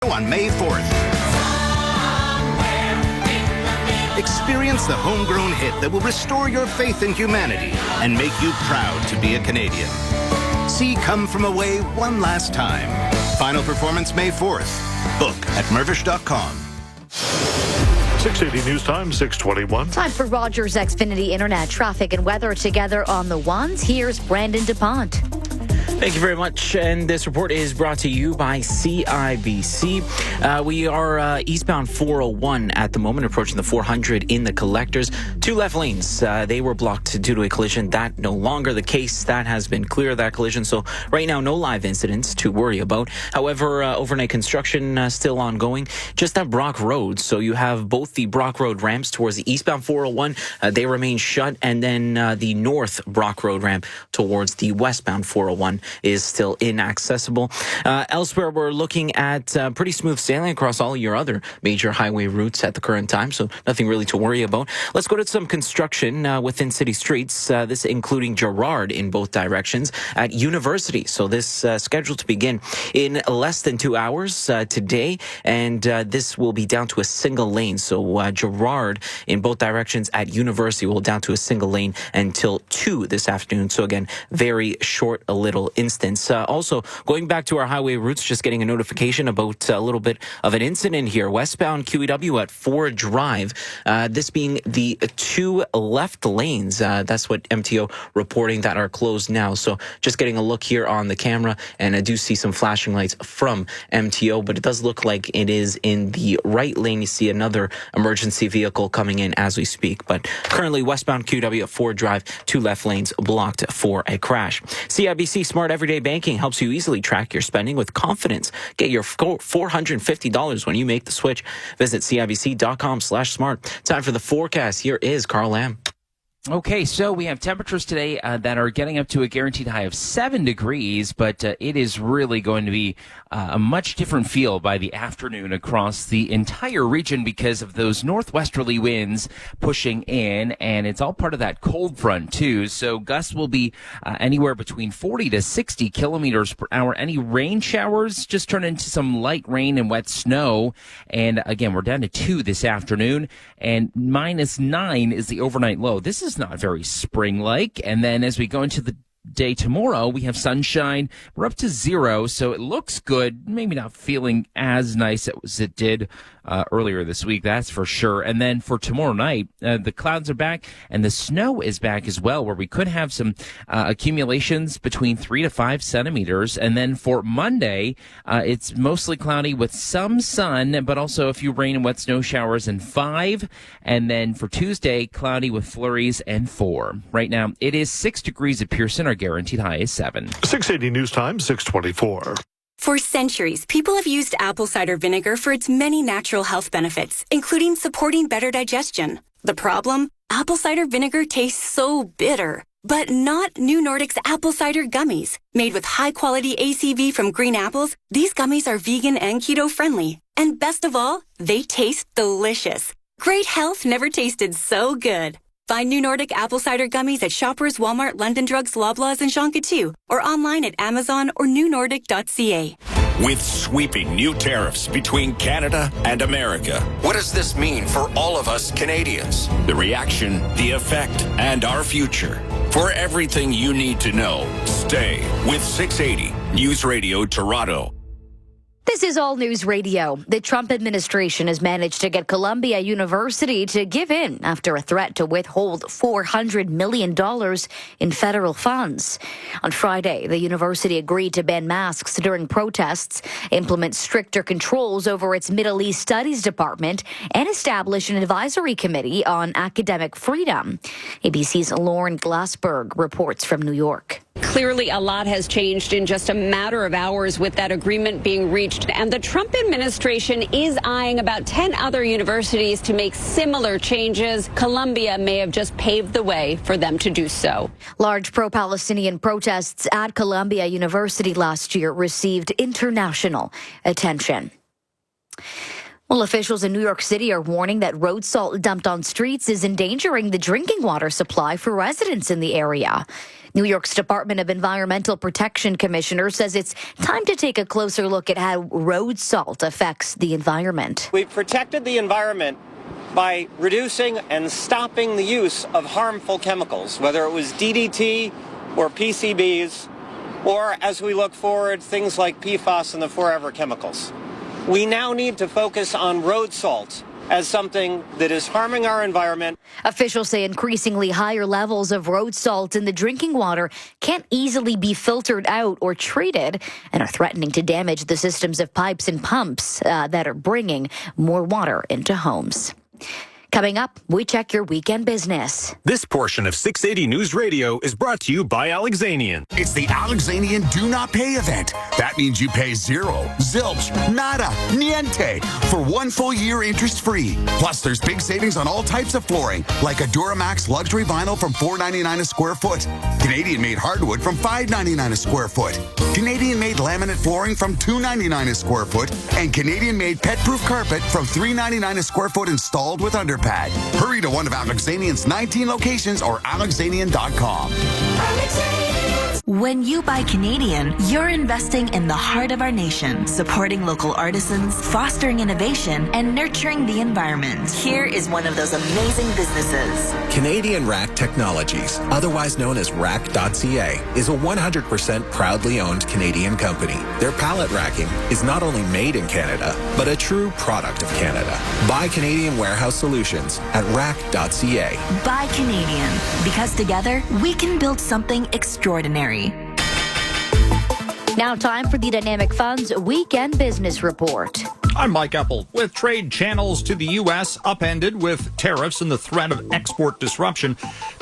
Radio on May 4th. Experience the homegrown hit that will restore your faith in humanity and make you proud to be a Canadian. See Come From Away one last time. Final performance May 4th. Book at mervish.com. 680 News Time, 621. Time for Rogers Xfinity Internet traffic and weather together on the ones. Here's Brandon DuPont. Thank you very much. And this report is brought to you by CIBC. We are eastbound 401 at the moment, approaching the 400 in the collectors. 2 left lanes. They were blocked due to a collision. That no longer the case. That has been clear, that collision. So right now, no live incidents to worry about. However, overnight construction still ongoing. Just at Brock Road. So you have both the Brock Road ramps towards the eastbound 401. They remain shut. And then the north Brock Road ramp towards the westbound 401 is still inaccessible. Elsewhere, we're looking at pretty smooth sailing across all your other major highway routes at the current time, so nothing really to worry about. Let's go to some construction within city streets, this including Gerrard in both directions at University. So this scheduled to begin in less than 2 hours today, and this will be down to a single lane. So Gerrard in both directions at University will down to a single lane until 2 this afternoon. So again, very short a little instance. Also, going back to our highway routes, just getting a notification about a little bit of an incident here. Westbound QEW at Ford Drive, this being the 2 left lanes. That's what MTO reporting that are closed now. So just getting a look here on the camera, and I do see some flashing lights from MTO, but it does look like it is in the right lane. You see another emergency vehicle coming in as we speak, but currently westbound QEW at Ford Drive, 2 left lanes blocked for a crash. CIBC Smart Everyday Banking helps you easily track your spending with confidence. Get your $450 when you make the switch. Visit CIBC.com/smart. Time for the forecast. Here is Carl Lamb. Okay, so we have temperatures today that are getting up to a guaranteed high of 7 degrees, but it is really going to be a much different feel by the afternoon across the entire region because of those northwesterly winds pushing in, and it's all part of that cold front too. So gusts will be anywhere between 40 to 60 kilometers per hour. Any rain showers just turn into some light rain and wet snow. And again, we're down to 2 this afternoon, and -9 is the overnight low. This is not very spring-like. And then as we go into the day tomorrow, we have sunshine. We're up to 0, so it looks good. Maybe not feeling as nice as it did earlier this week, that's for sure. And then for tomorrow night, the clouds are back and the snow is back as well, where we could have some accumulations between 3 to 5 centimeters. And then for Monday, it's mostly cloudy with some sun, but also a few rain and wet snow showers and 5. And then for Tuesday, cloudy with flurries and 4. Right now, it is 6 degrees at Pearson. Our guaranteed high is 7. 680 News Time, 624. For centuries, people have used apple cider vinegar for its many natural health benefits, including supporting better digestion. The problem? Apple cider vinegar tastes so bitter. But not New Nordic's apple cider gummies. Made with high-quality ACV from green apples, these gummies are vegan and keto-friendly. And best of all, they taste delicious. Great health never tasted so good. Find New Nordic apple cider gummies at Shoppers, Walmart, London Drugs, Loblaws, and Jonquière, or online at Amazon or newnordic.ca. With sweeping new tariffs between Canada and America, what does this mean for all of us Canadians? The reaction, the effect, and our future. For everything you need to know, stay with 680 News Radio Toronto. This is All News Radio. The Trump administration has managed to get Columbia University to give in after a threat to withhold $400 million in federal funds. On Friday, the university agreed to ban masks during protests, implement stricter controls over its Middle East Studies Department, and establish an advisory committee on academic freedom. ABC's Lauren Glassberg reports from New York. Clearly, a lot has changed in just a matter of hours with that agreement being reached. And the Trump administration is eyeing about 10 other universities to make similar changes. Columbia may have just paved the way for them to do so. Large pro-Palestinian protests at Columbia University last year received international attention. Well, officials in New York City are warning that road salt dumped on streets is endangering the drinking water supply for residents in the area. New York's Department of Environmental Protection Commissioner says it's time to take a closer look at how road salt affects the environment. We've protected the environment by reducing and stopping the use of harmful chemicals, whether it was DDT or PCBs, or as we look forward, things like PFAS and the forever chemicals. We now need to focus on road salt as something that is harming our environment. Officials say increasingly higher levels of road salt in the drinking water can't easily be filtered out or treated and are threatening to damage the systems of pipes and pumps that are bringing more water into homes. Coming up, we check your weekend business. This portion of 680 News Radio is brought to you by Alexanian. It's the Alexanian Do Not Pay event. That means you pay zero, zilch, nada, niente for 1 full year interest-free. Plus, there's big savings on all types of flooring, like a Duramax luxury vinyl from $4.99 a square foot, Canadian-made hardwood from $5.99 a square foot, Canadian-made laminate flooring from $2.99 a square foot, and Canadian-made pet-proof carpet from $3.99 a square foot installed with underpad. Hurry to one of Alexanian's 19 locations or alexanian.com. When you buy Canadian, you're investing in the heart of our nation, supporting local artisans, fostering innovation, and nurturing the environment. Here is one of those amazing businesses. Canadian Rack Technologies, otherwise known as Rack.ca, is a 100% proudly owned Canadian company. Their pallet racking is not only made in Canada, but a true product of Canada. Buy Canadian Warehouse Solutions at Rack.ca. Buy Canadian, because together we can build something extraordinary. Now time for the Dynamic Funds Weekend Business Report. I'm Mike Epple. With trade channels to the U.S. upended with tariffs and the threat of export disruption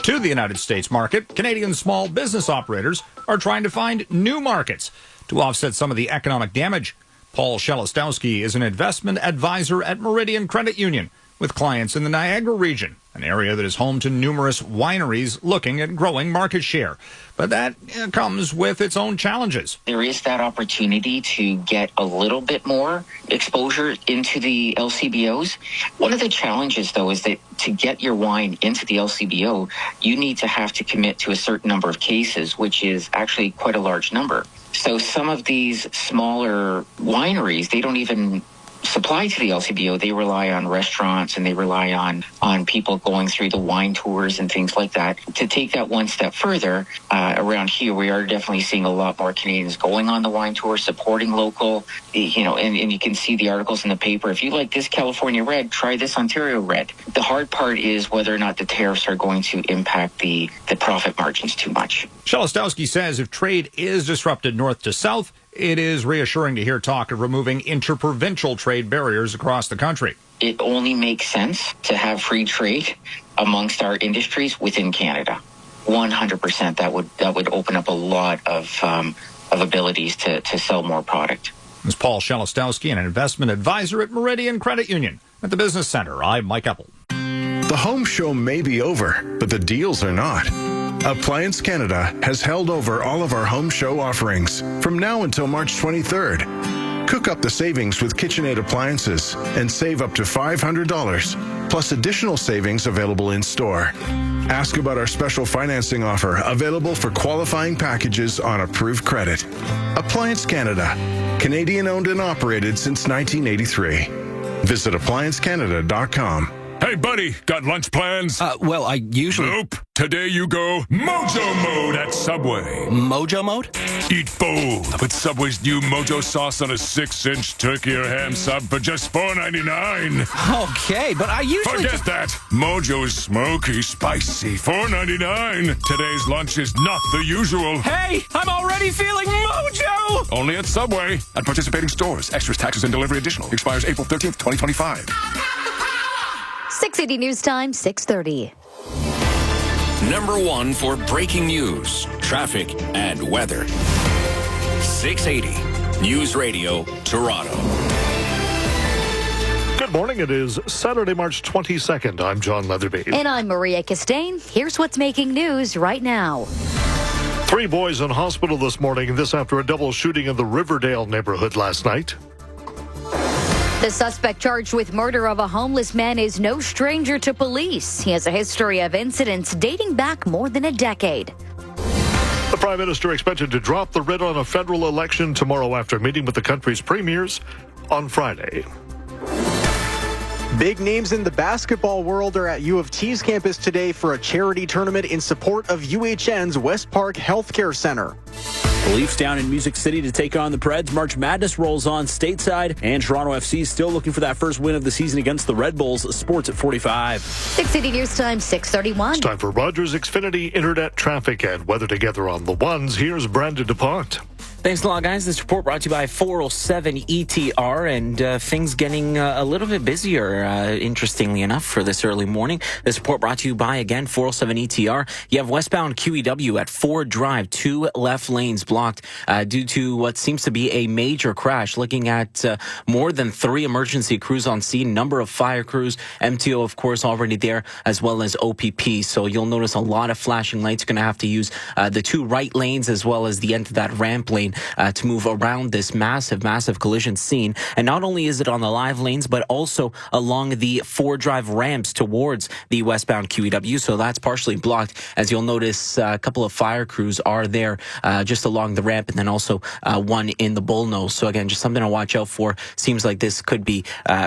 to the United States market, Canadian small business operators are trying to find new markets to offset some of the economic damage. Paul Shelostowski is an investment advisor at Meridian Credit Union with clients in the Niagara region, an area that is home to numerous wineries looking at growing market share. But that comes with its own challenges. There is that opportunity to get a little bit more exposure into the LCBOs. One of the challenges, though, is that to get your wine into the LCBO, you need to have to commit to a certain number of cases, which is actually quite a large number. So some of these smaller wineries, they don't even supply to the LCBO. They rely on restaurants and they rely on people going through the wine tours and things like that. To take that one step further, around here, we are definitely seeing a lot more Canadians going on the wine tour, supporting local, and you can see the articles in the paper. If you like this California red, try this Ontario red. The hard part is whether or not the tariffs are going to impact the profit margins too much. Shelostowski says if trade is disrupted north to south, it is reassuring to hear talk of removing interprovincial trade barriers across the country. It only makes sense to have free trade amongst our industries within Canada. 100%. That would open up a lot of abilities to sell more product. This is Paul Shelostowski, an investment advisor at Meridian Credit Union at the Business Center. I'm Mike Epple. The home show may be over, but the deals are not. Appliance Canada has held over all of our home show offerings from now until March 23rd. Cook up the savings with KitchenAid appliances and save up to $500, plus additional savings available in store. Ask about our special financing offer available for qualifying packages on approved credit. Appliance Canada, Canadian owned and operated since 1983. Visit appliancecanada.com. Hey, buddy, got lunch plans? Well, I usually... Nope. Today you go Mojo Mode at Subway. Mojo Mode? Eat bold with Subway's new Mojo sauce on a 6-inch turkey or ham sub for just $4.99. Okay, but I usually... Forget that. Mojo is smoky, spicy, $4.99. Today's lunch is not the usual. Hey, I'm already feeling Mojo! Only at Subway. At participating stores. Extras, taxes, and delivery additional. Expires April 13th, 2025. 680 News Time, 6:30. Number one for breaking news, traffic, and weather. 680 News Radio, Toronto. Good morning. It is Saturday, March 22nd. I'm John Leatherby. And I'm Maria Castaigne. Here's what's making news right now. 3 boys in hospital this morning, this after a double shooting in the Riverdale neighborhood last night. The suspect charged with murder of a homeless man is no stranger to police. He has a history of incidents dating back more than a decade. The Prime Minister expected to drop the writ on a federal election tomorrow after meeting with the country's premiers on Friday. Big names in the basketball world are at U of T's campus today for a charity tournament in support of UHN's West Park Healthcare Center. The Leafs down in Music City to take on the Preds. March Madness rolls on stateside, and Toronto FC still looking for that first win of the season against the Red Bulls. Sports at 45. 680 News Time, 6:31. It's time for Rogers Xfinity Internet Traffic and weather together on the ones. Here's Brandon DuPont. Thanks a lot, guys. This report brought to you by 407 ETR, and things getting a little bit busier, interestingly enough, for this early morning. This report brought to you by, again, 407 ETR. You have westbound QEW at Ford Drive, 2 left lanes blocked due to what seems to be a major crash. Looking at more than 3 emergency crews on scene, number of fire crews, MTO, of course, already there, as well as OPP. So you'll notice a lot of flashing lights. You're going to have to use the 2 right lanes as well as the end of that ramp lane to move around this massive collision scene. And not only is it on the live lanes, but also along the Ford Drive ramps towards the westbound QEW. So that's partially blocked. As you'll notice, a couple of fire crews are there just along the ramp, and then also one in the bullnose. So again, just something to watch out for. Seems like this could be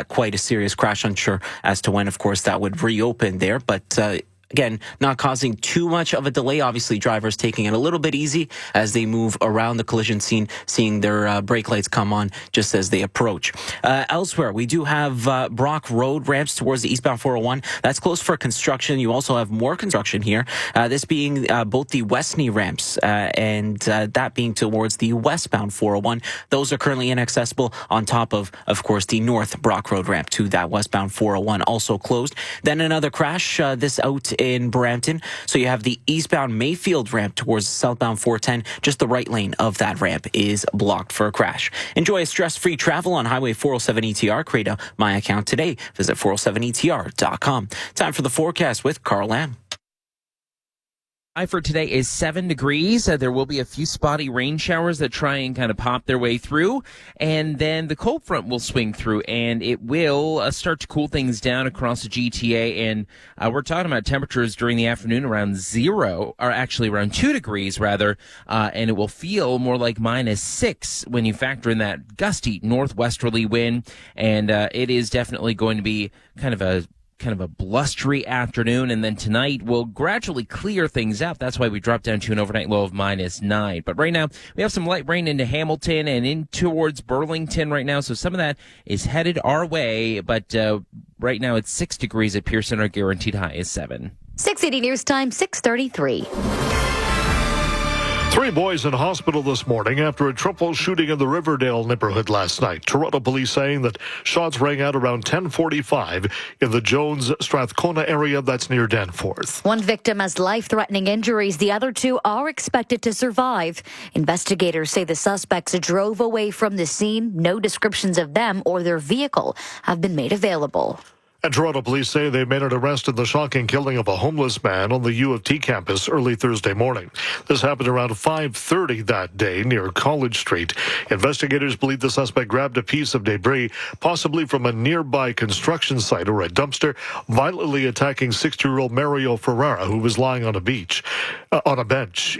quite a serious crash. Unsure as to when, of course, that would reopen there. But again, not causing too much of a delay. Obviously, drivers taking it a little bit easy as they move around the collision scene, seeing their brake lights come on just as they approach. Elsewhere, we do have Brock Road ramps towards the eastbound 401. That's closed for construction. You also have more construction here, this being both the Westney ramps and that being towards the westbound 401. Those are currently inaccessible, on top of course, the North Brock Road ramp to that westbound 401 also closed. Then another crash, this out in Brampton. So you have the eastbound Mayfield ramp towards southbound 410. Just the right lane of that ramp is blocked for a crash. Enjoy a stress-free travel on Highway 407 ETR. Create a My Account today. Visit 407etr.com. Time for the forecast with Carl Lamb. High for today is 7 degrees. There will be a few spotty rain showers that try and kind of pop their way through. And then the cold front will swing through, and it will start to cool things down across the GTA. And we're talking about temperatures during the afternoon around 0, or actually around 2 degrees, rather. And it will feel more like -6 when you factor in that gusty northwesterly wind. And it is definitely going to be kind of a blustery afternoon, and then tonight will gradually clear things up. That's why we dropped down to an overnight low of -9. But right now, we have some light rain into Hamilton and in towards Burlington right now, so some of that is headed our way. But right now, it's 6 degrees at Pearson. Our guaranteed high is 7. 680 News Time, 6:33. 3 boys in hospital this morning after a triple shooting in the Riverdale neighborhood last night. Toronto police saying that shots rang out around 10:45 in the Jones-Strathcona area that's near Danforth. One victim has life-threatening injuries. The other 2 are expected to survive. Investigators say the suspects drove away from the scene. No descriptions of them or their vehicle have been made available. And Toronto police say they made an arrest in the shocking killing of a homeless man on the U of T campus early Thursday morning. This happened around 5:30 that day near College Street. Investigators believe the suspect grabbed a piece of debris, possibly from a nearby construction site or a dumpster, violently attacking 60-year-old Mario Ferrara, who was lying on a bench.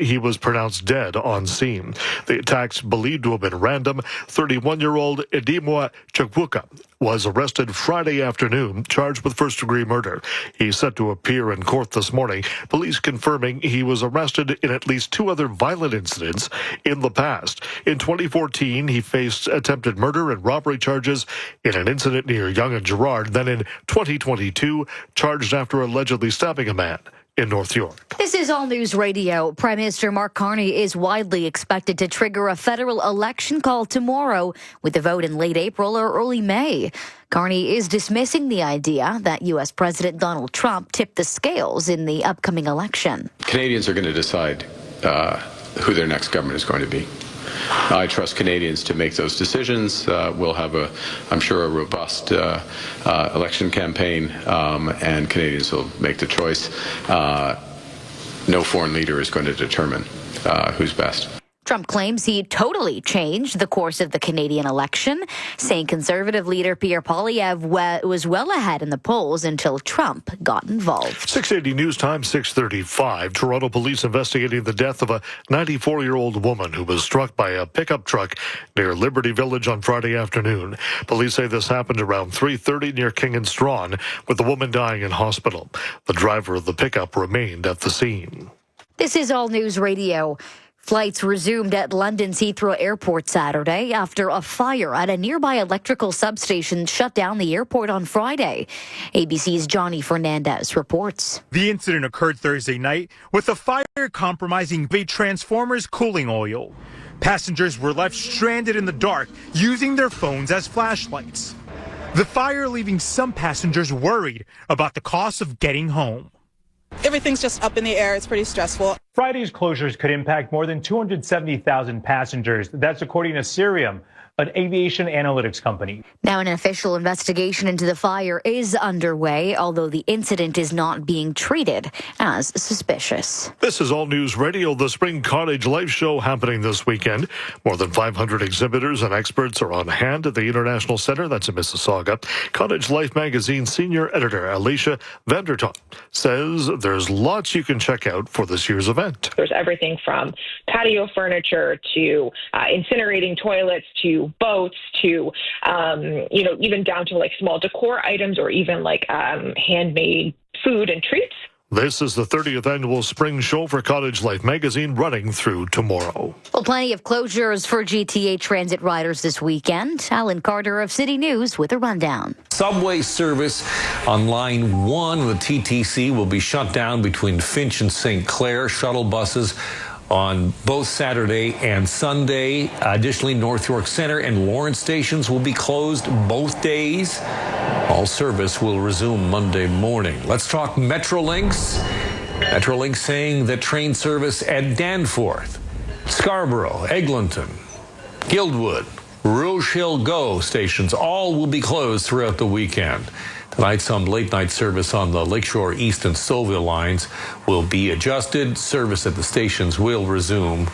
He was pronounced dead on scene. The attacks believed to have been random. 31-year-old Edimwa Chukwuka was arrested Friday afternoon, charged with first-degree murder. He's set to appear in court this morning. Police confirming he was arrested in at least 2 other violent incidents in the past. In 2014, he faced attempted murder and robbery charges in an incident near Yonge and Gerrard. Then in 2022, charged after allegedly stabbing a man in North York. This is All News Radio. Prime Minister Mark Carney is widely expected to trigger a federal election call tomorrow, with a vote in late April or early May. Carney is dismissing the idea that U.S. President Donald Trump tipped the scales in the upcoming election. Canadians are going to decide who their next government is going to be. I trust Canadians to make those decisions. We'll have, I'm sure, a robust election campaign, and Canadians will make the choice. No foreign leader is going to determine who's best. Trump claims he totally changed the course of the Canadian election, saying Conservative leader Pierre Poilievre was well ahead in the polls until Trump got involved. 680 News Time, 6:35. Toronto police investigating the death of a 94-year-old woman who was struck by a pickup truck near Liberty Village on Friday afternoon. Police say this happened around 3:30 near King and Strawn, with the woman dying in hospital. The driver of the pickup remained at the scene. This is All News Radio. Flights resumed at London's Heathrow Airport Saturday after a fire at a nearby electrical substation shut down the airport on Friday. ABC's Johnny Fernandez reports. The incident occurred Thursday night with a fire compromising the transformer's cooling oil. Passengers were left stranded in the dark, using their phones as flashlights. The fire leaving some passengers worried about the cost of getting home. Everything's just up in the air. It's pretty stressful. Friday's closures could impact more than 270,000 passengers. That's according to Cirium, an aviation analytics company. Now, an official investigation into the fire is underway, although the incident is not being treated as suspicious. This is All News Radio. The Spring Cottage Life Show happening this weekend. More than 500 exhibitors and experts are on hand at the International Center. That's in Mississauga. Cottage Life magazine senior editor Alicia Vanderton says there's lots you can check out for this year's event. There's everything from patio furniture to incinerating toilets to boats to, even down to like small decor items or even like handmade food and treats. This is the 30th annual spring show for Cottage Life magazine running through tomorrow. Well, plenty of closures for GTA transit riders this weekend. Alan Carter of City News with a rundown. Subway service on Line 1 of the TTC will be shut down between Finch and St. Clair. Shuttle buses on both Saturday and Sunday. Additionally, North York Center and Lawrence stations will be closed both days. All service will resume Monday morning. Let's talk Metrolinx. Metrolinx saying that train service at Danforth, Scarborough, Eglinton, Guildwood, Rouge Hill Go stations all will be closed throughout the weekend. Tonight, some late-night service on the Lakeshore East and Stouffville lines will be adjusted. Service at the stations will resume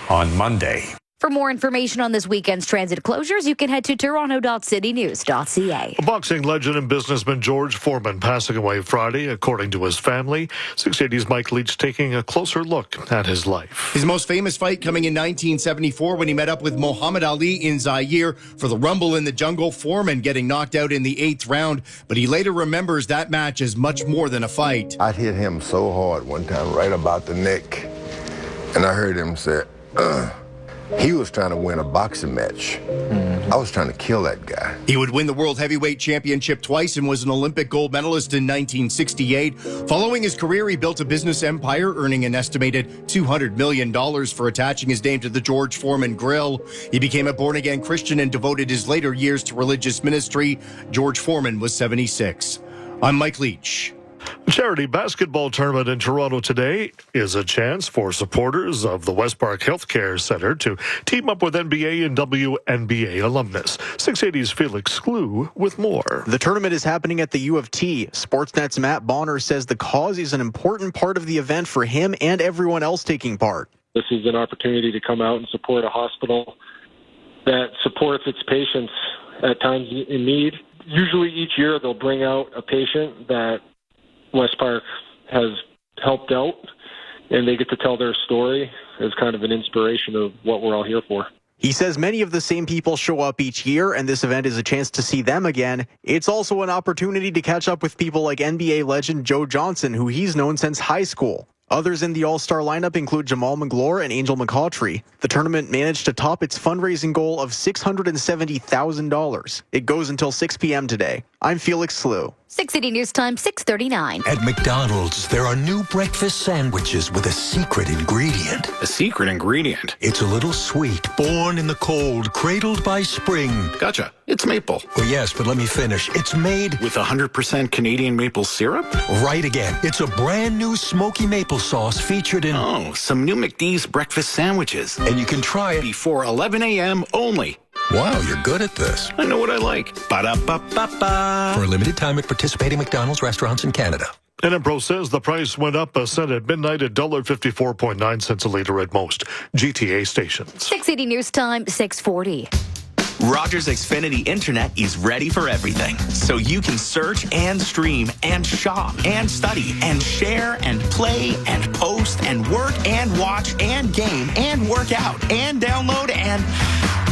on Monday. For more information on this weekend's transit closures, you can head to toronto.citynews.ca. Boxing legend and businessman George Foreman passing away Friday, according to his family. 680's Mike Leach taking a closer look at his life. His most famous fight coming in 1974 when he met up with Muhammad Ali in Zaire for the Rumble in the Jungle. Foreman getting knocked out in the 8th round, but he later remembers that match as much more than a fight. I hit him so hard one time, right about the neck, and I heard him say, He was trying to win a boxing match. I was trying to kill that guy. He would win the World Heavyweight Championship twice and was an Olympic gold medalist in 1968. Following his career, he built a business empire, earning an estimated $200 million for attaching his name to the George Foreman Grill. He became a born-again Christian and devoted his later years to religious ministry. George Foreman was 76. I'm Mike Leach. A charity basketball tournament in Toronto today is a chance for supporters of the West Park Healthcare Centre to team up with NBA and WNBA alumnus. 680's Felix Sklew with more. The tournament is happening at the U of T. Sportsnet's Matt Bonner says the cause is an important part of the event for him and everyone else taking part. This is an opportunity to come out and support a hospital that supports its patients at times in need. Usually each year they'll bring out a patient that West Park has helped out, and they get to tell their story as kind of an inspiration of what we're all here for. He says many of the same people show up each year, and this event is a chance to see them again. It's also an opportunity to catch up with people like NBA legend Joe Johnson, who he's known since high school. Others in the All-Star lineup include Jamal McGlure and Angel McCautry. The tournament managed to top its fundraising goal of $670,000. It goes until 6 p.m. today. I'm Felix Slew. 680 News Time, 6:39. At McDonald's, there are new breakfast sandwiches with a secret ingredient. A secret ingredient? It's a little sweet, born in the cold, cradled by spring. Gotcha. It's maple. Well, yes, but let me finish. It's made with 100% Canadian maple syrup? Right again. It's a brand new smoky maple sauce featured in... Oh, some new McD's breakfast sandwiches. And you can try it before 11 a.m. only. Wow, you're good at this. I know what I like. Ba-da-ba-ba-ba. For a limited time at participating McDonald's restaurants in Canada. NMPro says the price went up a cent at midnight at $1.54.9 a liter at most GTA stations. 680 News Time, 640. Rogers Xfinity Internet is ready for everything. So you can search and stream and shop and study and share and play and post and work and watch and game and work out and download and...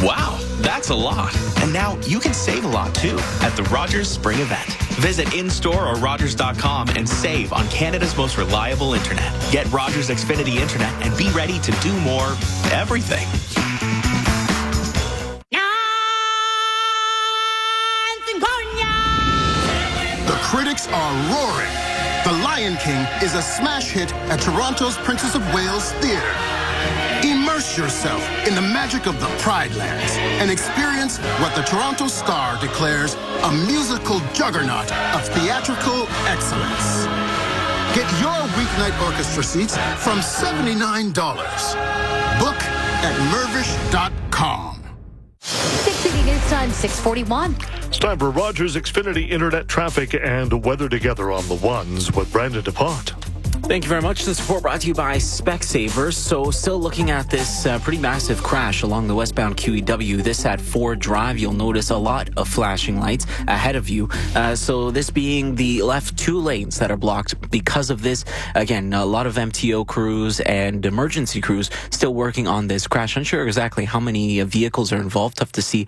Wow, that's a lot. And now you can save a lot too at the Rogers Spring Event. Visit in-store or Rogers.com and save on Canada's most reliable internet. Get Rogers Xfinity Internet and be ready to do more everything. The critics are roaring. The Lion King is a smash hit at Toronto's Princess of Wales Theatre. Immerse yourself in the magic of the Pride Lands and experience what the Toronto Star declares a musical juggernaut of theatrical excellence. Get your weeknight orchestra seats from $79. Book at mervish.com. 680 News Time, 641. It's time for Rogers Xfinity Internet traffic and weather together on the ones with Brandon DePont. Thank you very much. This report brought to you by Specsavers. So still looking at this pretty massive crash along the westbound QEW. This at Ford Drive. You'll notice a lot of flashing lights ahead of you. So this being the left two lanes that are blocked because of this. Again, a lot of MTO crews and emergency crews still working on this crash. Unsure exactly how many vehicles are involved. Tough to see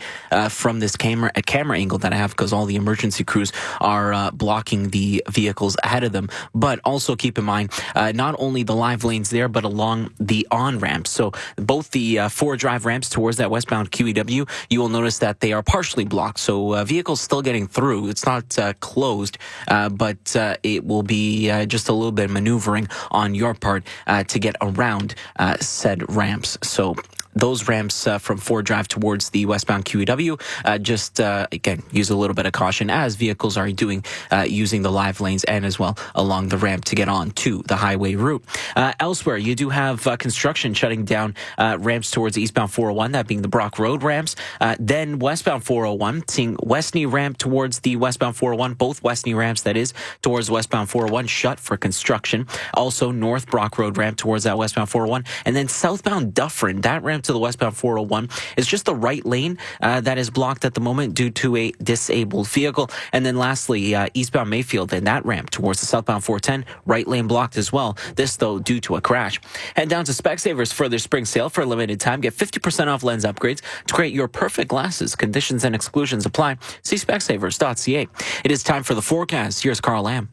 from this camera angle that I have because all the emergency crews are blocking the vehicles ahead of them. But also keep in mind, not only the live lanes there, but along the on-ramps. So both the Ford Drive ramps towards that westbound QEW, you will notice that they are partially blocked. So vehicles still getting through. It's not closed, but it will be just a little bit of maneuvering on your part to get around said ramps. So those ramps from Ford Drive towards the westbound QEW, again, use a little bit of caution as vehicles are using the live lanes and as well along the ramp to get on to the highway route. Elsewhere, you do have construction shutting down ramps towards eastbound 401, that being the Brock Road ramps. Then westbound 401, seeing Westney ramp towards the westbound 401, both Westney ramps, that is, towards westbound 401, shut for construction. Also, North Brock Road ramp towards that westbound 401. And then southbound Dufferin, that ramp to the westbound 401 is just the right lane that is blocked at the moment due to a disabled vehicle. And then lastly, eastbound Mayfield and that ramp towards the southbound 410, right lane blocked as well. This, though, due to a crash. Head down to Specsavers for their spring sale for a limited time. Get 50% off lens upgrades to create your perfect glasses. Conditions and exclusions apply. See specsavers.ca. It is time for the forecast. Here's Carl Lamb.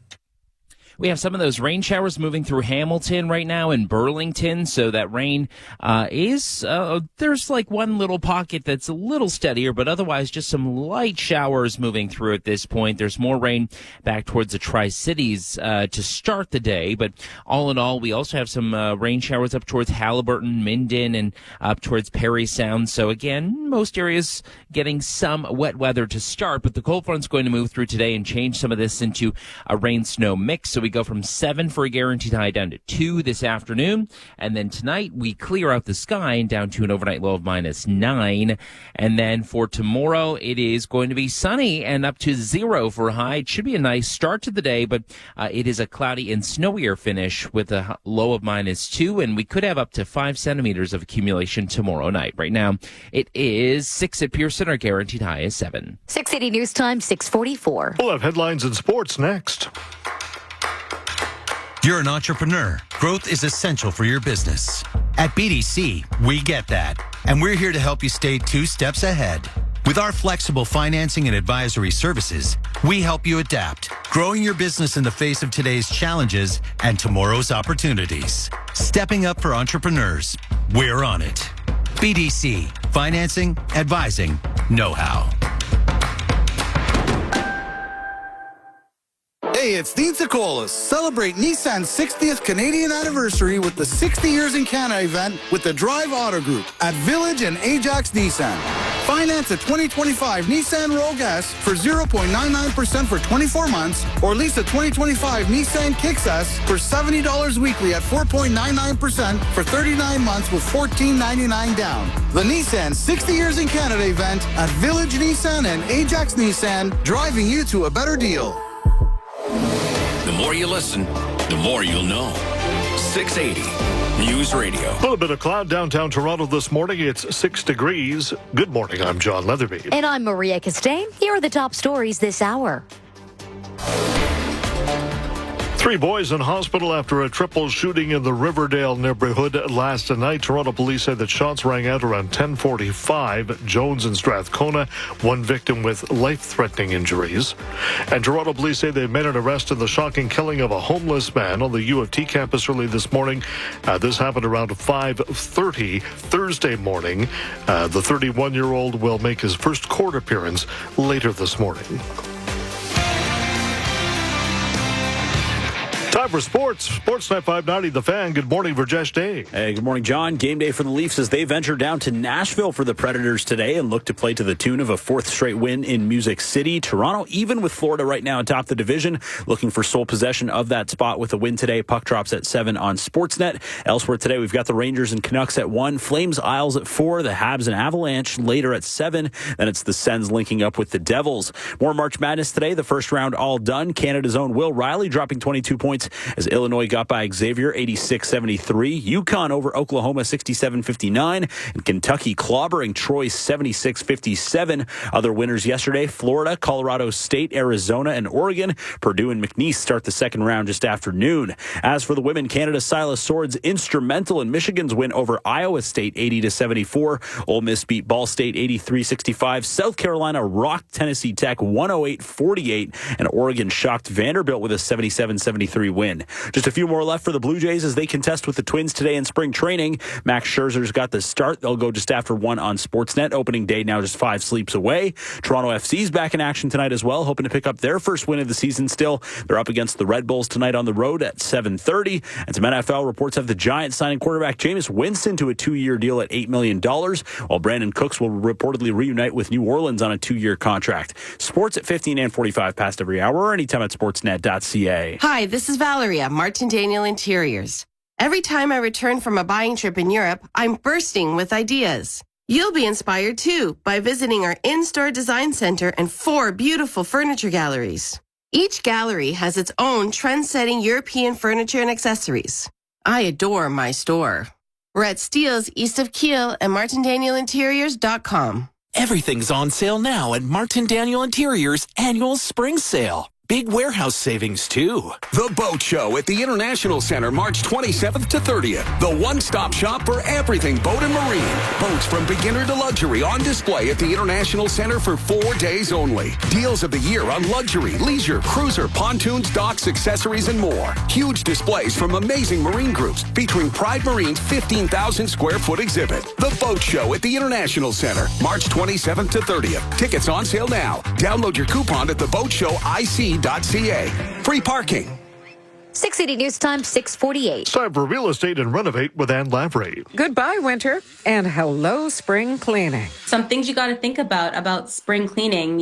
We have some of those rain showers moving through Hamilton right now and Burlington. So that rain there's like one little pocket that's a little steadier, but otherwise just some light showers moving through at this point. There's more rain back towards the Tri-Cities to start the day. But all in all, we also have some rain showers up towards Haliburton, Minden, and up towards Perry Sound. So again, most areas getting some wet weather to start, but the cold front's going to move through today and change some of this into a rain-snow mix. So we go from 7 for a guaranteed high down to 2 this afternoon. And then tonight we clear out the sky and down to an overnight low of -9. And then for tomorrow, it is going to be sunny and up to 0 for a high. It should be a nice start to the day, but it is a cloudy and snowier finish with a low of -2. And we could have up to 5 centimeters of accumulation tomorrow night. Right now, it is 6 at Pearson. Our guaranteed high is 7. 680 News Time, 644. We'll have headlines and sports next. You're an entrepreneur. Growth is essential for your business. At BDC, we get that. And we're here to help you stay 2 steps ahead. With our flexible financing and advisory services, we help you adapt, growing your business in the face of today's challenges and tomorrow's opportunities. Stepping up for entrepreneurs. We're on it. BDC, financing, advising, know-how. Hey, it's Dean Sokolis. Celebrate Nissan's 60th Canadian anniversary with the 60 Years in Canada event with the Drive Auto Group at Village and Ajax Nissan. Finance a 2025 Nissan Rogue S for 0.99% for 24 months, or lease a 2025 Nissan Kicks S for $70 weekly at 4.99% for 39 months with $14.99 down. The Nissan 60 Years in Canada event at Village Nissan and Ajax Nissan, driving you to a better deal. The more you listen, the more you'll know. 680 News Radio. A little bit of cloud downtown Toronto this morning. It's 6 degrees. Good morning. I'm John Leatherby. And I'm Maria Castaigne. Here are the top stories this hour. 3 boys in hospital after a triple shooting in the Riverdale neighborhood last night. Toronto police said that shots rang out around 10:45. Jones and Strathcona, 1 victim with life-threatening injuries. And Toronto police say they made an arrest in the shocking killing of a homeless man on the U of T campus early this morning. This happened around 5:30 Thursday morning. The 31-year-old will make his first court appearance later this morning. Time for sports. Sportsnet 590, The Fan. Good morning, Virjesh Day. Hey, good morning, John. Game day for the Leafs as they venture down to Nashville for the Predators today and look to play to the tune of a 4th straight win in Music City. Toronto, even with Florida right now atop the division, looking for sole possession of that spot with a win today. Puck drops at 7 on Sportsnet. Elsewhere today, we've got the Rangers and Canucks at 1, Flames Isles at 4, the Habs and Avalanche later at 7. Then it's the Sens linking up with the Devils. More March Madness today. The first round all done. Canada's own Will Riley dropping 22 points as Illinois got by Xavier 86-73, UConn over Oklahoma 67-59, and Kentucky clobbering Troy 76-57. Other winners yesterday, Florida, Colorado State, Arizona, and Oregon. Purdue and McNeese start the second round just after noon. As for the women, Canada's Silas Swords instrumental in Michigan's win over Iowa State 80-74. Ole Miss beat Ball State 83-65. South Carolina rocked Tennessee Tech 108-48, and Oregon shocked Vanderbilt with a 77-73 win. Just a few more left for the Blue Jays as they contest with the Twins today in spring training. Max Scherzer's got the start. They'll go just after 1 on Sportsnet. Opening day now just 5 sleeps away. Toronto FC's back in action tonight as well, hoping to pick up their first win of the season still. They're up against the Red Bulls tonight on the road at 7:30. And some NFL reports have the Giants signing quarterback Jameis Winston to a 2-year deal at $8 million, while Brandon Cooks will reportedly reunite with New Orleans on a 2-year contract. Sports at 15 and 45 past every hour or anytime at sportsnet.ca. Hi, this is Valeria, Martin Daniel Interiors. Every time I return from a buying trip in Europe, I'm bursting with ideas. You'll be inspired too by visiting our in-store design center and 4 beautiful furniture galleries. Each gallery has its own trend-setting European furniture and accessories. I adore my store. We're at Steeles east of Kiel and martindaniel.interiors.com. Everything's on sale now at Martin Daniel Interiors annual spring sale. Big warehouse savings, too. The Boat Show at the International Center, March 27th to 30th. The one-stop shop for everything boat and marine. Boats from beginner to luxury on display at the International Center for 4 days only. Deals of the year on luxury, leisure, cruiser, pontoons, docks, accessories, and more. Huge displays from amazing marine groups featuring Pride Marine's 15,000 square foot exhibit. The Boat Show at the International Center, March 27th to 30th. Tickets on sale now. Download your coupon at theboatshowic.ca. Free parking. 680 News Time, 6:48. It's time for Real Estate and Renovate with Ann Lavery. Goodbye, winter, and hello, spring cleaning. Some things you got to think about spring cleaning,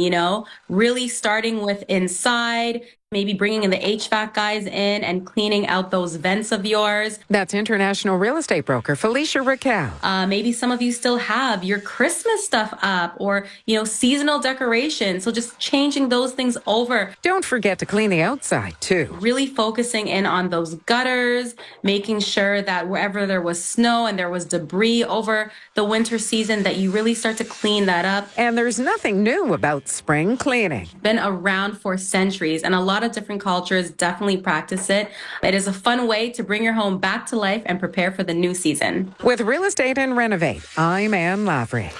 really starting with inside, maybe bringing in the HVAC guys in and cleaning out those vents of yours. That's international real estate broker Felicia Raquel. Maybe some of you still have your Christmas stuff up or, seasonal decorations. So just changing those things over. Don't forget to clean the outside, too. Really focusing in on those gutters, making sure that wherever there was snow and there was debris over the winter season, that you really start to clean that up. And there's nothing new about spring cleaning. Been around for centuries, and a lot of different cultures definitely practice it. It is a fun way to bring your home back to life and prepare for the new season. With Real Estate and Renovate, I'm Ann Lavery.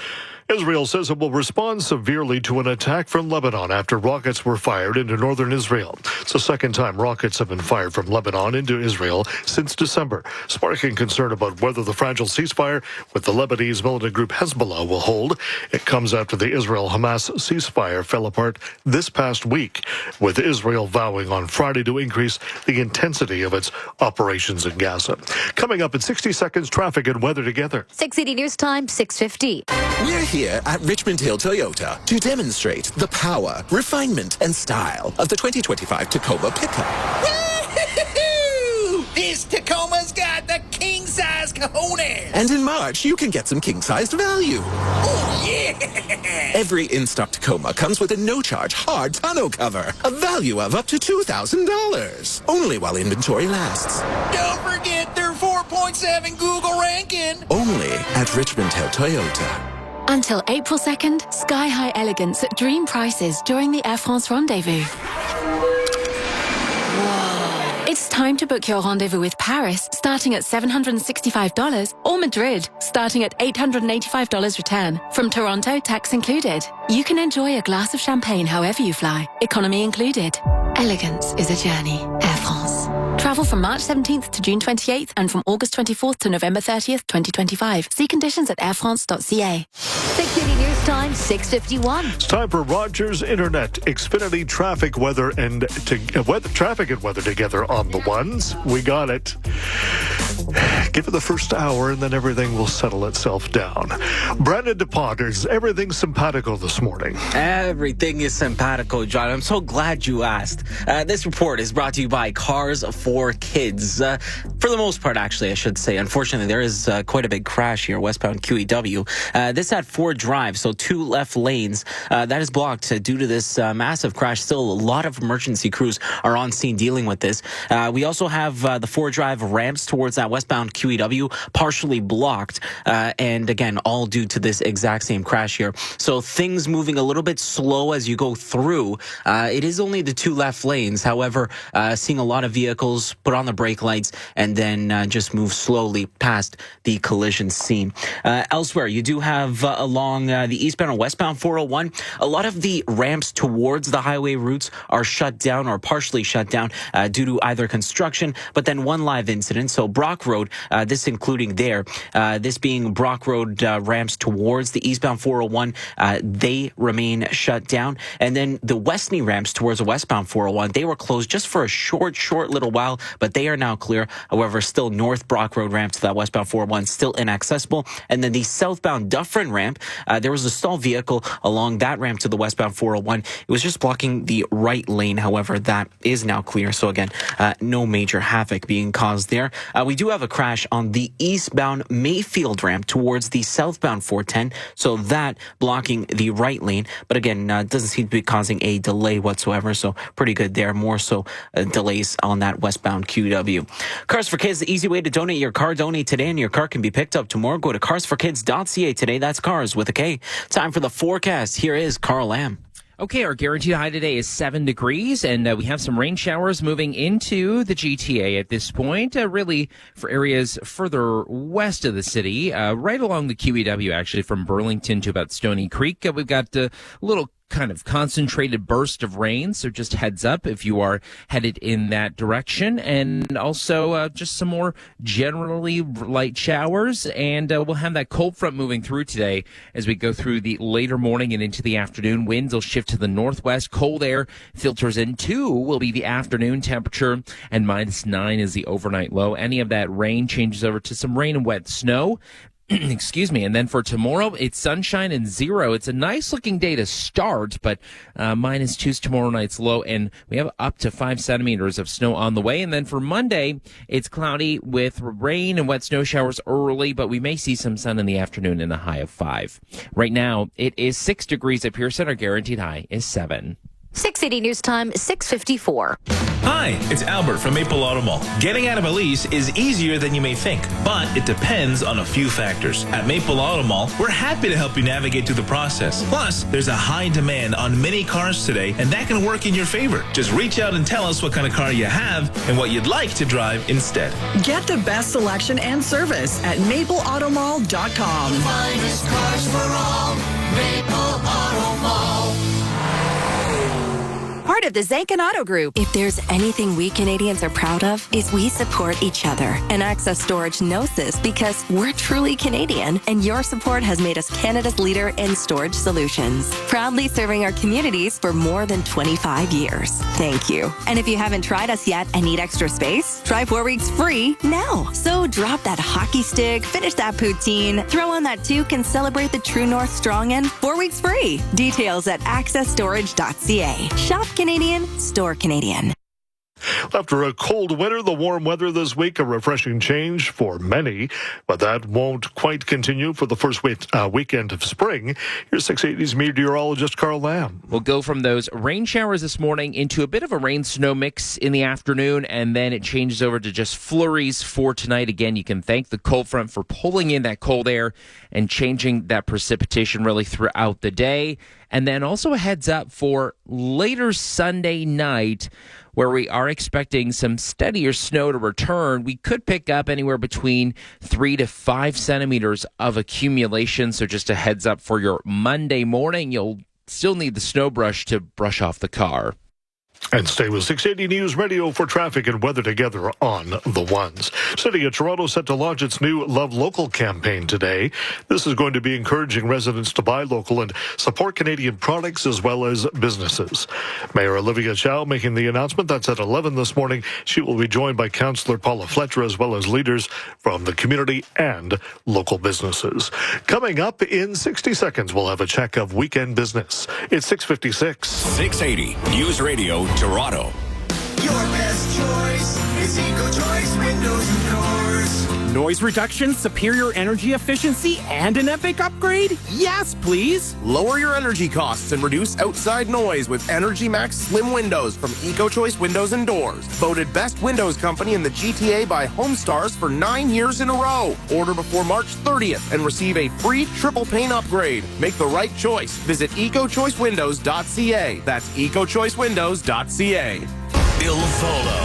Israel says it will respond severely to an attack from Lebanon after rockets were fired into northern Israel. It's the second time rockets have been fired from Lebanon into Israel since December, sparking concern about whether the fragile ceasefire with the Lebanese militant group Hezbollah will hold. It comes after the Israel-Hamas ceasefire fell apart this past week, with Israel vowing on Friday to increase the intensity of its operations in Gaza. Coming up in 60 seconds, traffic and weather together. 680 News Time, 6:50. We're here at Richmond Hill Toyota to demonstrate the power, refinement, and style of the 2025 Tacoma pickup. Woo-hoo-hoo! This Tacoma's got the king-size Cajones! And in March, you can get some king-sized value. Oh, yeah! Every in-stock Tacoma comes with a no-charge hard tonneau cover, a value of up to $2,000. Only while inventory lasts. Don't forget their 4.7 Google ranking. Only at Richmond Hill Toyota. Until April 2nd, sky-high elegance at dream prices during the Air France rendezvous. It's time to book your rendezvous with Paris, starting at $765, or Madrid, starting at $885 return. From Toronto, tax included. You can enjoy a glass of champagne however you fly, economy included. Elegance is a journey. Air France. Travel from March 17th to June 28th and from August 24th to November 30th, 2025. See conditions at airfrance.ca. 680 News Time, 6:51. It's time for Rogers Internet. Xfinity traffic, weather, and traffic and weather together on the ones. We got it. Give it the first hour, and then everything will settle itself down. Brandon DePotters, everything's simpatico this morning. Everything is simpatico, John. I'm so glad you asked. This report is brought to you by Cars for Kids. For the most part, actually, I should say. Unfortunately, there is quite a big crash here, westbound QEW. This at Ford Drive, so 2 left lanes. That is blocked due to this massive crash. Still, a lot of emergency crews are on scene dealing with this. We also have the Ford Drive ramps towards that westbound QEW partially blocked. And again, all due to this exact same crash here. So things moving a little bit slow as you go through. It is only the 2 left lanes. However, seeing a lot of vehicles put on the brake lights and then just move slowly past the collision scene. Elsewhere, you do have along the eastbound and westbound 401, a lot of the ramps towards the highway routes are shut down or partially shut down due to either construction, but then one live incident. So Brock Road, this including there, this being Brock Road ramps towards the eastbound 401, they remain shut down. And then the Westney ramps towards the westbound 401, they were closed just for a short little while, but they are now clear. However, still North Brock Road ramp to that westbound 401 still inaccessible. And then the southbound Dufferin ramp, there was a stalled vehicle along that ramp to the westbound 401. It was just blocking the right lane. However, that is now clear. So again, no major havoc being caused there. We do have a crash on the eastbound Mayfield ramp towards the southbound 410. So that blocking the right lane. But again, doesn't seem to be causing a delay whatsoever. So pretty good there. More so delays on that westbound QW. Cars for Kids, the easy way to donate your car. Donate today and your car can be picked up tomorrow. Go to carsforkids.ca today. That's cars with a K. Time for the forecast. Here is Carl Lamb. Okay, our guaranteed high today is 7 degrees, and we have some rain showers moving into the GTA at this point, really for areas further west of the city, right along the QEW, actually, from Burlington to about Stony Creek. We've got a little kind of concentrated burst of rain, so just heads up if you are headed in that direction. And also just some more generally light showers, and we'll have that cold front moving through today as we go through the later morning and into the afternoon. Winds will shift to the northwest. Cold air filters in. 2 will be the afternoon temperature, and -9 is the overnight low. Any of that rain changes over to some rain and wet snow. Excuse me. And then for tomorrow, it's sunshine and 0. It's a nice looking day to start, but -2's tomorrow night's low, and we have up to 5 centimeters of snow on the way. And then for Monday, it's cloudy with rain and wet snow showers early, but we may see some sun in the afternoon and a high of 5. Right now, it is 6 degrees at Pearson. Our guaranteed high is 7. 680 News Time, 6:54. Hi, it's Albert from Maple Auto Mall. Getting out of a lease is easier than you may think, but it depends on a few factors. At Maple Auto Mall, we're happy to help you navigate through the process. Plus, there's a high demand on many cars today, and that can work in your favor. Just reach out and tell us what kind of car you have and what you'd like to drive instead. Get the best selection and service at mapleautomall.com. The finest cars for all, Maple Auto Mall. Part of the Zankin Auto Group. If there's anything we Canadians are proud of, is we support each other. And Access Storage knows this because we're truly Canadian, and your support has made us Canada's leader in storage solutions. Proudly serving our communities for more than 25 years. Thank you. And if you haven't tried us yet and need extra space, try 4 weeks free now. So drop that hockey stick, finish that poutine, throw on that toque, and celebrate the True North Strong End 4 weeks free. Details at accessstorage.ca. Shop Canadian, store Canadian. After a cold winter, the warm weather this week, a refreshing change for many, but that won't quite continue for the first weekend of spring. Here's 680's meteorologist Carl Lamb. We'll go from those rain showers this morning into a bit of a rain-snow mix in the afternoon, and then it changes over to just flurries for tonight. Again, you can thank the cold front for pulling in that cold air and changing that precipitation really throughout the day. And then also a heads up for later Sunday night, where we are expecting some steadier snow to return. We could pick up anywhere between 3 to 5 centimeters of accumulation. So just a heads up for your Monday morning. You'll still need the snow brush to brush off the car. And stay with 680 News Radio for traffic and weather together on the ones. City of Toronto set to launch its new Love Local campaign today. This is going to be encouraging residents to buy local and support Canadian products as well as businesses. Mayor Olivia Chow making the announcement. That's at 11 this morning. She will be joined by Councillor Paula Fletcher as well as leaders from the community and local businesses. Coming up in 60 seconds, we'll have a check of weekend business. It's 6:56. 680 News Radio Toronto. Your best choice is Eco-Choice Windows and Doors. Noise reduction, superior energy efficiency, and an epic upgrade? Yes, please. Lower your energy costs and reduce outside noise with Energy Max Slim Windows from Eco-Choice Windows and Doors. Voted best windows company in the GTA by HomeStars for 9 years in a row. Order before March 30th and receive a free triple pane upgrade. Make the right choice. Visit ecochoicewindows.ca. That's ecochoicewindows.ca. Il Volo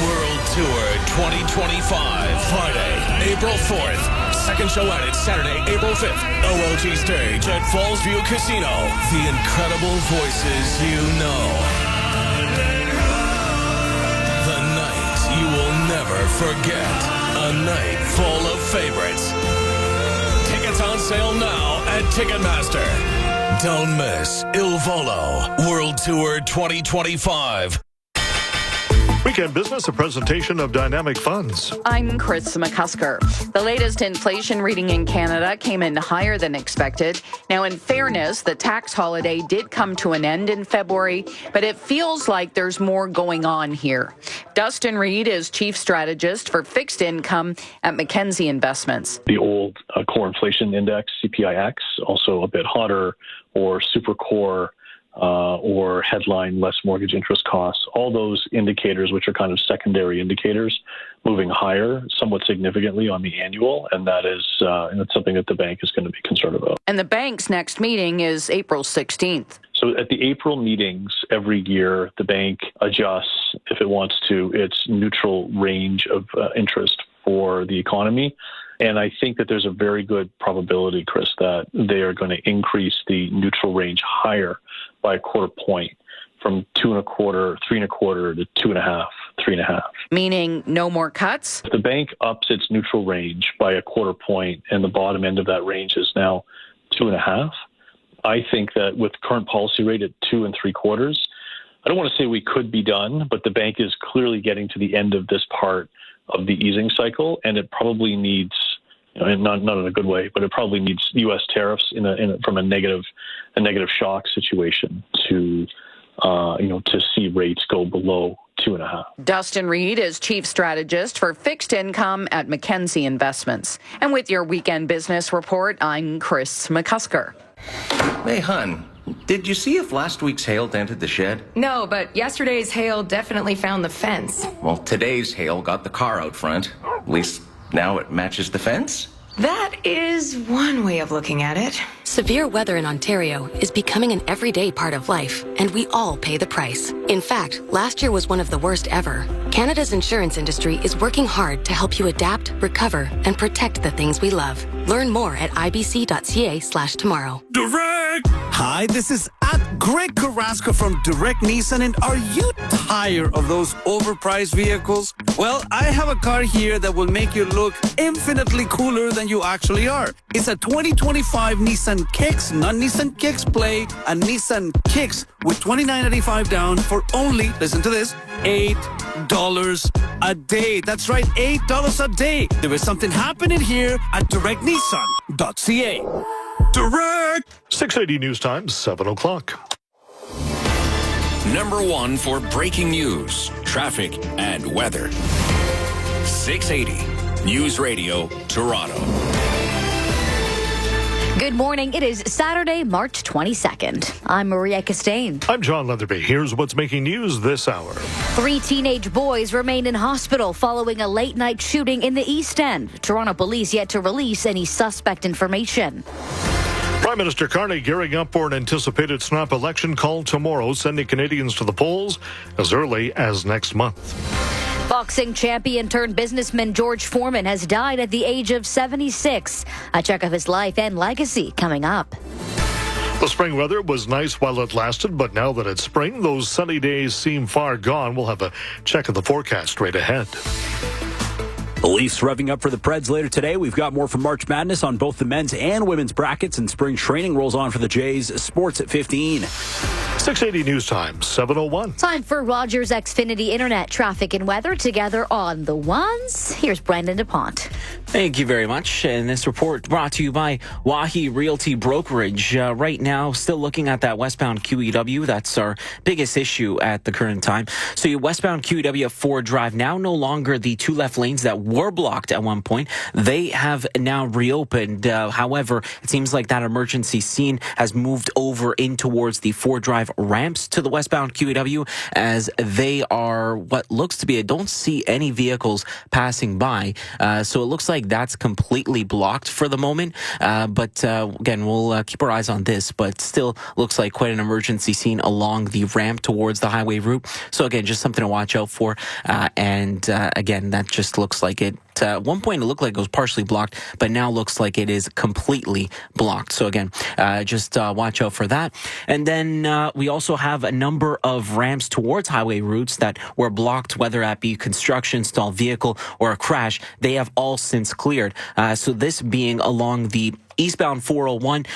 World Tour 2025, Friday, April 4th. Second show at it, Saturday, April 5th. OLG stage at Fallsview Casino. The incredible voices you know. The night you will never forget. A night full of favorites. Tickets on sale now at Ticketmaster. Don't miss Il Volo World Tour 2025. Weekend Business, a presentation of Dynamic Funds. I'm Chris McCusker. The latest inflation reading in Canada came in higher than expected. Now, in fairness, the tax holiday did come to an end in February, but it feels like there's more going on here. Dustin Reed is chief strategist for fixed income at Mackenzie Investments. The old core inflation index, CPIX, also a bit hotter, or super core, or headline less mortgage interest costs, all those indicators, which are kind of secondary indicators, moving higher somewhat significantly on the annual, and that's something that the bank is going to be concerned about. And the bank's next meeting is April 16th. So at the April meetings every year, the bank adjusts, if it wants to, its neutral range of interest for the economy. And I think that there's a very good probability, Chris, that they are going to increase the neutral range higher by a quarter point, from 2.25, 3.25 to 2.5, 3.5. Meaning no more cuts? If the bank ups its neutral range by a quarter point and the bottom end of that range is now 2.5, I think that with current policy rate at 2.75, I don't want to say we could be done, but the bank is clearly getting to the end of this part of the easing cycle, and it probably needs, not in a good way, but it probably needs U.S. tariffs from a negative shock situation to see rates go below 2.5. Dustin Reed is chief strategist for fixed income at Mackenzie Investments. And with your weekend business report, I'm Chris McCusker. Hey, hun. Did you see if last week's hail dented the shed? No, but yesterday's hail definitely found the fence. Well, today's hail got the car out front. At least now it matches the fence. That is one way of looking at it. Severe weather in Ontario is becoming an everyday part of life, and we all pay the price. In fact, last year was one of the worst ever. Canada's insurance industry is working hard to help you adapt, recover, and protect the things we love. Learn more at ibc.ca/tomorrow. Direct! Hi, this is Greg Carrasco from Direct Nissan, and are you tired of those overpriced vehicles? Well, I have a car here that will make you look infinitely cooler than you actually are. It's a 2025 Nissan Kicks, not Nissan Kicks Play, a Nissan Kicks with $29.95 down for only, listen to this, $8 a day. That's right, $8 a day. There is something happening here at directnissan.ca. Direct! 680 News Time, 7 o'clock. Number one for breaking news. traffic, and weather. 680 News Radio, Toronto. Good morning. It is Saturday, March 22nd. I'm Maria Castaigne. I'm John Leatherby. Here's what's making news this hour. 3 teenage boys remain in hospital following a late-night shooting in the East End. Toronto police yet to release any suspect information. Prime Minister Carney gearing up for an anticipated snap election call tomorrow, sending Canadians to the polls as early as next month. Boxing champion turned businessman George Foreman has died at the age of 76. A check of his life and legacy coming up. The spring weather was nice while it lasted, but now that it's spring, those sunny days seem far gone. We'll have a check of the forecast right ahead. The Leafs revving up for the Preds later today. We've got more from March Madness on both the men's and women's brackets, and spring training rolls on for the Jays. Sports at 15. 680 News Time, 7:01. Time for Rogers Xfinity Internet traffic and weather together on the ones. Here's Brandon DuPont. Thank you very much. And this report brought to you by Wahi Realty Brokerage. Right now, still looking at that westbound QEW. That's our biggest issue at the current time. So your westbound QEW at Ford Drive, now no longer the two left lanes that were blocked at one point. They have now reopened. However, it seems like that emergency scene has moved over in towards the Ford Drive ramps to the westbound QEW, as they are what looks to be, I don't see any vehicles passing by. So it looks like that's completely blocked for the moment. But again, we'll keep our eyes on this, but still looks like quite an emergency scene along the ramp towards the highway route. So again, just something to watch out for. And again, that just looks like it. At one point, it looked like it was partially blocked, but now looks like it is completely blocked. So again, just watch out for that. And then we also have a number of ramps towards highway routes that were blocked, whether that be construction, stalled vehicle, or a crash. They have all since cleared. So this being along the eastbound 401,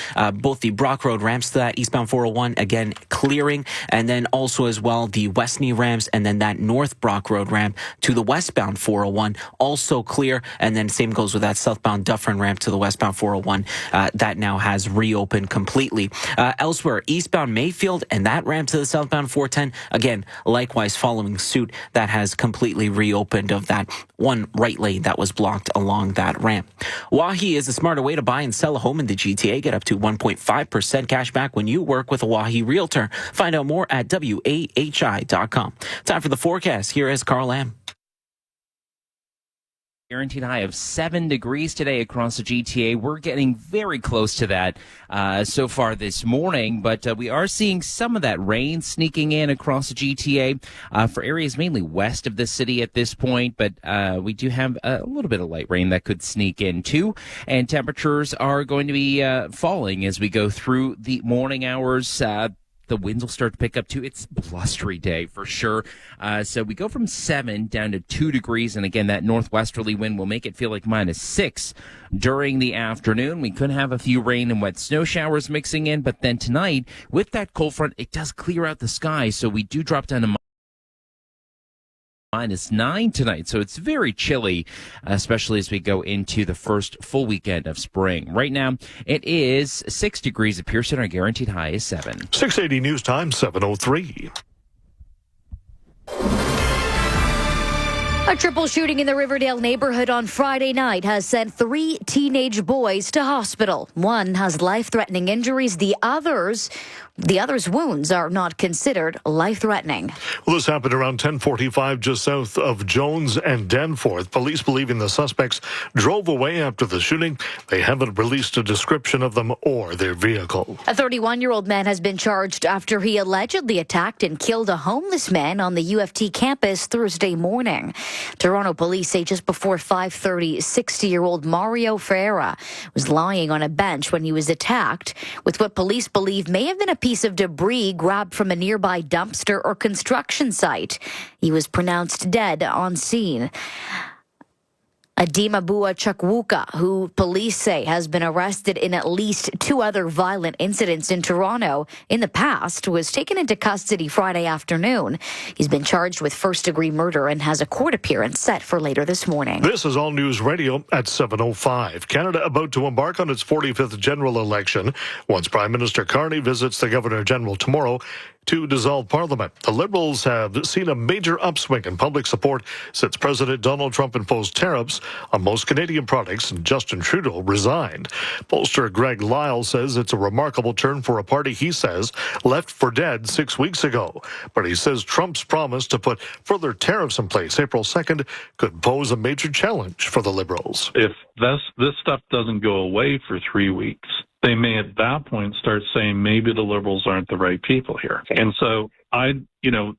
both the Brock Road ramps to that eastbound 401, again, clearing. And then also as well, the Westney ramps, and then that North Brock Road ramp to the westbound 401, also clear. And then same goes with that southbound Dufferin ramp to the westbound 401. That now has reopened completely. Elsewhere, eastbound Mayfield and that ramp to the southbound 410, again, likewise following suit, that has completely reopened of that one right lane that was blocked along that ramp. Wahi is a smarter way to buy and sell a home in the GTA. Get up to 1.5% cash back when you work with a Wahi Realtor. Find out more at WAHI.com. Time for the forecast. Here is Carl Lamb. Guaranteed high of 7 degrees today across the GTA. We're getting very close to that so far this morning, but we are seeing some of that rain sneaking in across the GTA for areas mainly west of the city at this point, but we do have a little bit of light rain that could sneak in too, and temperatures are going to be falling as we go through the morning hours. The winds will start to pick up too. It's a blustery day for sure. So we go from 7 down to 2 degrees. And again, that northwesterly wind will make it feel like -6 during the afternoon. We could have a few rain and wet snow showers mixing in. But then tonight, with that cold front, it does clear out the sky. So we do drop down to -9 tonight, so it's very chilly, especially as we go into the first full weekend of spring. Right now, it is 6 degrees at Pearson. Our guaranteed high is 7. 680 News Time, 7:03. A triple shooting in the Riverdale neighborhood on Friday night has sent 3 teenage boys to hospital. One has life-threatening injuries. The others' wounds are not considered life-threatening. Well, this happened around 10:45 just south of Jones and Danforth. Police believing the suspects drove away after the shooting. They haven't released a description of them or their vehicle. A 31-year-old man has been charged after he allegedly attacked and killed a homeless man on the UFT campus Thursday morning. Toronto police say just before 5:30, 60-year-old Mario Ferreira was lying on a bench when he was attacked with what police believe may have been a piece of debris grabbed from a nearby dumpster or construction site. He was pronounced dead on scene. Adimabua Chukwuka, who police say has been arrested in at least 2 other violent incidents in Toronto in the past, was taken into custody Friday afternoon. He's been charged with first-degree murder and has a court appearance set for later this morning. This is All News Radio at 7:05. Canada about to embark on its 45th general election. Once Prime Minister Carney visits the Governor-General tomorrow, to dissolve Parliament. The Liberals have seen a major upswing in public support since President Donald Trump imposed tariffs on most Canadian products and Justin Trudeau resigned. Pollster Greg Lyle says it's a remarkable turn for a party he says left for dead 6 weeks ago. But he says Trump's promise to put further tariffs in place April 2nd could pose a major challenge for the Liberals. If this stuff doesn't go away for 3 weeks, they may at that point start saying maybe the Liberals aren't the right people here. And so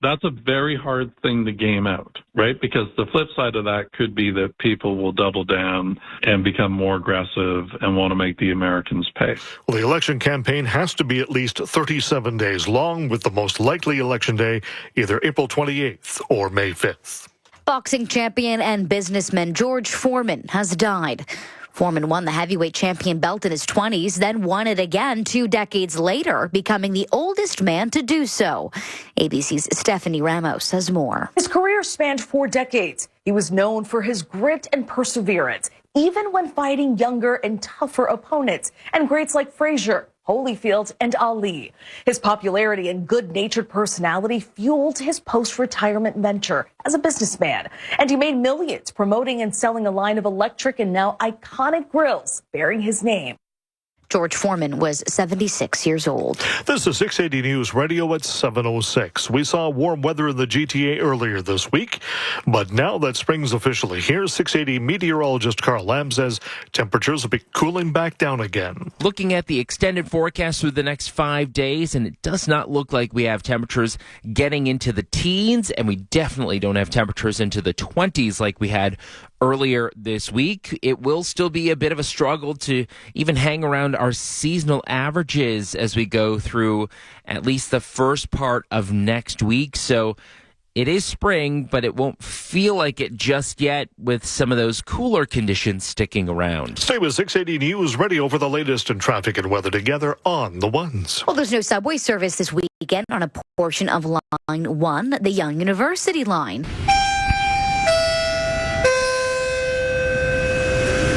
that's a very hard thing to game out, right? Because the flip side of that could be that people will double down and become more aggressive and want to make the Americans pay. Well, the election campaign has to be at least 37 days long, with the most likely election day either April 28th or May 5th. Boxing champion and businessman George Foreman has died. Foreman won the heavyweight champion belt in his 20s, then won it again 2 decades later, becoming the oldest man to do so. ABC's Stephanie Ramos has more. His career spanned 4 decades. He was known for his grit and perseverance, even when fighting younger and tougher opponents, and greats like Frazier, Holyfield, and Ali. His popularity and good-natured personality fueled his post-retirement venture as a businessman, and he made millions promoting and selling a line of electric and now iconic grills bearing his name. George Foreman was 76 years old. This is 680 News Radio at 7:06. We saw warm weather in the GTA earlier this week, but now that spring's officially here, 680 meteorologist Carl Lamb says temperatures will be cooling back down again. Looking at the extended forecast through the next 5 days, and it does not look like we have temperatures getting into the teens, and we definitely don't have temperatures into the 20s like we had earlier this week. It will still be a bit of a struggle to even hang around our seasonal averages as we go through at least the first part of next week. So it is spring, but it won't feel like it just yet with some of those cooler conditions sticking around. Stay with 680 News Radio for the latest in traffic and weather together on the ones. Well, there's no subway service this weekend on a portion of Line 1, the Young University line.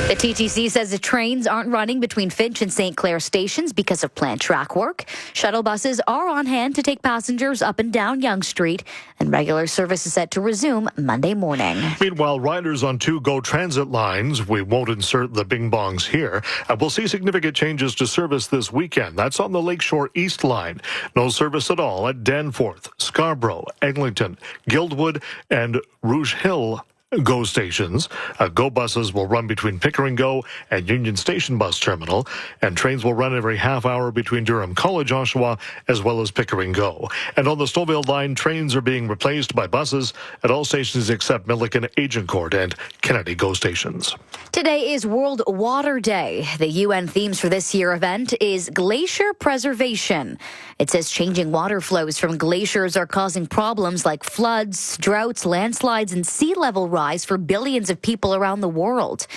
The TTC says the trains aren't running between Finch and St. Clair stations because of planned track work. Shuttle buses are on hand to take passengers up and down Yonge Street, and regular service is set to resume Monday morning. Meanwhile, riders on 2 GO transit lines, we won't insert the bing bongs here, will see significant changes to service this weekend. That's on the Lakeshore East line. No service at all at Danforth, Scarborough, Eglinton, Guildwood, and Rouge Hill GO stations. GO buses will run between Pickering GO and Union Station Bus Terminal, and trains will run every half hour between Durham College, Oshawa, as well as Pickering GO. And on the Stouffville line, trains are being replaced by buses at all stations except Milliken, Agincourt, and Kennedy GO stations. Today is World Water Day. The UN themes for this year event is glacier preservation. It says changing water flows from glaciers are causing problems like floods, droughts, landslides, and sea level rise for billions of people around the world.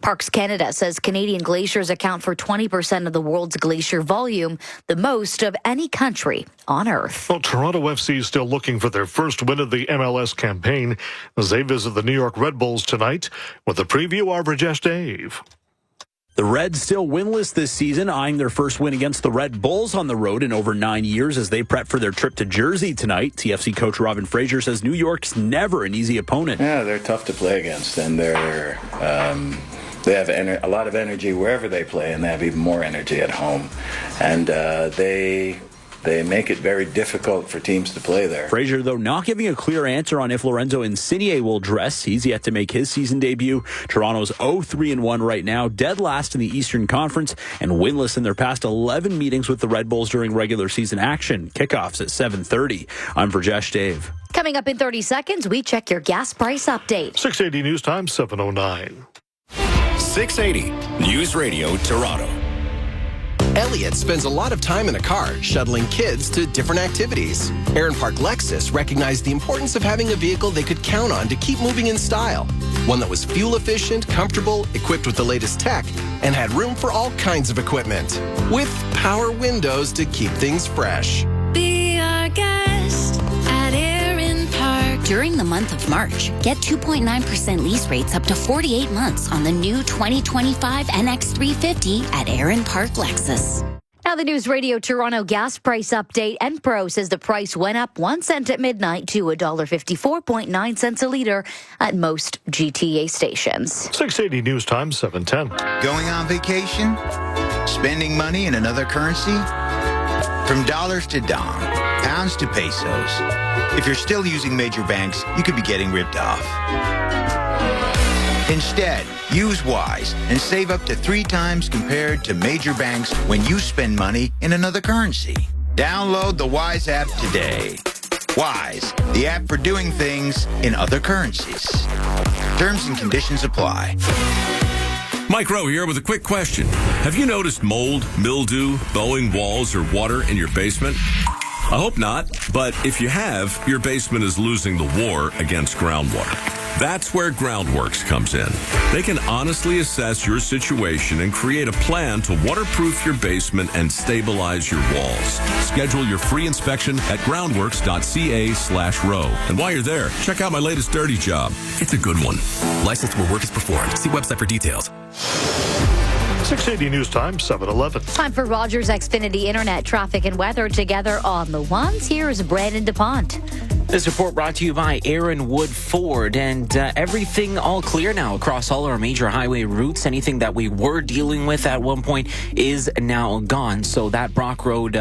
Parks Canada says Canadian glaciers account for 20% of the world's glacier volume, the most of any country on Earth. Well, Toronto FC is still looking for their first win of the MLS campaign as they visit the New York Red Bulls tonight. With a preview, our Rajesh Dave. The Reds still winless this season, eyeing their first win against the Red Bulls on the road in over 9 years as they prep for their trip to Jersey tonight. TFC coach Robin Fraser says New York's never an easy opponent. Yeah, they're tough to play against, and they have a lot of energy wherever they play, and they have even more energy at home. And they make it very difficult for teams to play there. Fraser, though, not giving a clear answer on if Lorenzo Insigne will dress. He's yet to make his season debut. Toronto's 0-3-1 right now, dead last in the Eastern Conference, and winless in their past 11 meetings with the Red Bulls during regular season action. Kickoffs at 7:30. I'm Rajesh Dave. Coming up in 30 seconds, we check your gas price update. 680 News Time, 7:09. 680 News Radio Toronto. Elliot spends a lot of time in a car shuttling kids to different activities. Aaron Park Lexus recognized the importance of having a vehicle they could count on to keep moving in style. One that was fuel efficient, comfortable, equipped with the latest tech, and had room for all kinds of equipment. With power windows to keep things fresh. Be our guest at Aaron Park. During the month of March, get 2.9% lease rates up to 48 months on the new 2025 NX350 at Aaron Park Lexus. Now the News Radio Toronto gas price update. Enpro says the price went up 1 cent at midnight to $1.54.9 a litre at most GTA stations. 680 News Time, 7:10. Going on vacation? Spending money in another currency? From dollars to dong, pounds to pesos. If you're still using major banks, you could be getting ripped off. Instead, use Wise and save up to 3 times compared to major banks when you spend money in another currency. Download the Wise app today. Wise, the app for doing things in other currencies. Terms and conditions apply. Mike Rowe here with a quick question. Have you noticed mold, mildew, bowing walls, or water in your basement? I hope not, but if you have, your basement is losing the war against groundwater. That's where Groundworks comes in. They can honestly assess your situation and create a plan to waterproof your basement and stabilize your walls. Schedule your free inspection at groundworks.ca/row. And while you're there, check out my latest dirty job. It's a good one. Licensed where work is performed. See website for details. 680 News Time, 7:11. Time for Rogers Xfinity Internet traffic and weather together on the ones. Here's Brandon DuPont. This report brought to you by Aaron Wood Ford, and everything all clear now across all our major highway routes. Anything that we were dealing with at one point is now gone. So that Brock Road,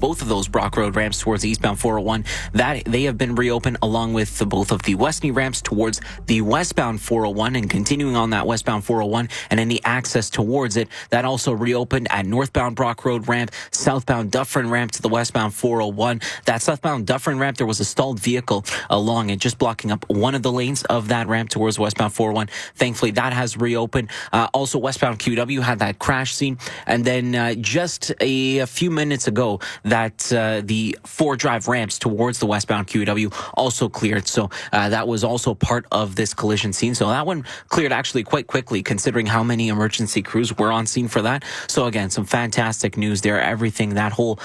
both of those Brock Road ramps towards the eastbound 401, that they have been reopened, along with both of the Westney ramps towards the westbound 401, and continuing on that westbound 401 and any access towards it, that also reopened at northbound Brock Road ramp, southbound Dufferin ramp to the westbound 401. That southbound Dufferin ramp, there was a stalled vehicle along it, just blocking up one of the lanes of that ramp towards westbound 401. Thankfully, that has reopened. Also, westbound QW had that crash scene. And then just a few minutes ago, that the 4 drive ramps towards the westbound QW also cleared. So that was also part of this collision scene. So that one cleared actually quite quickly, considering how many emergency crews were on scene for that. So again, some fantastic news there. Everything, that whole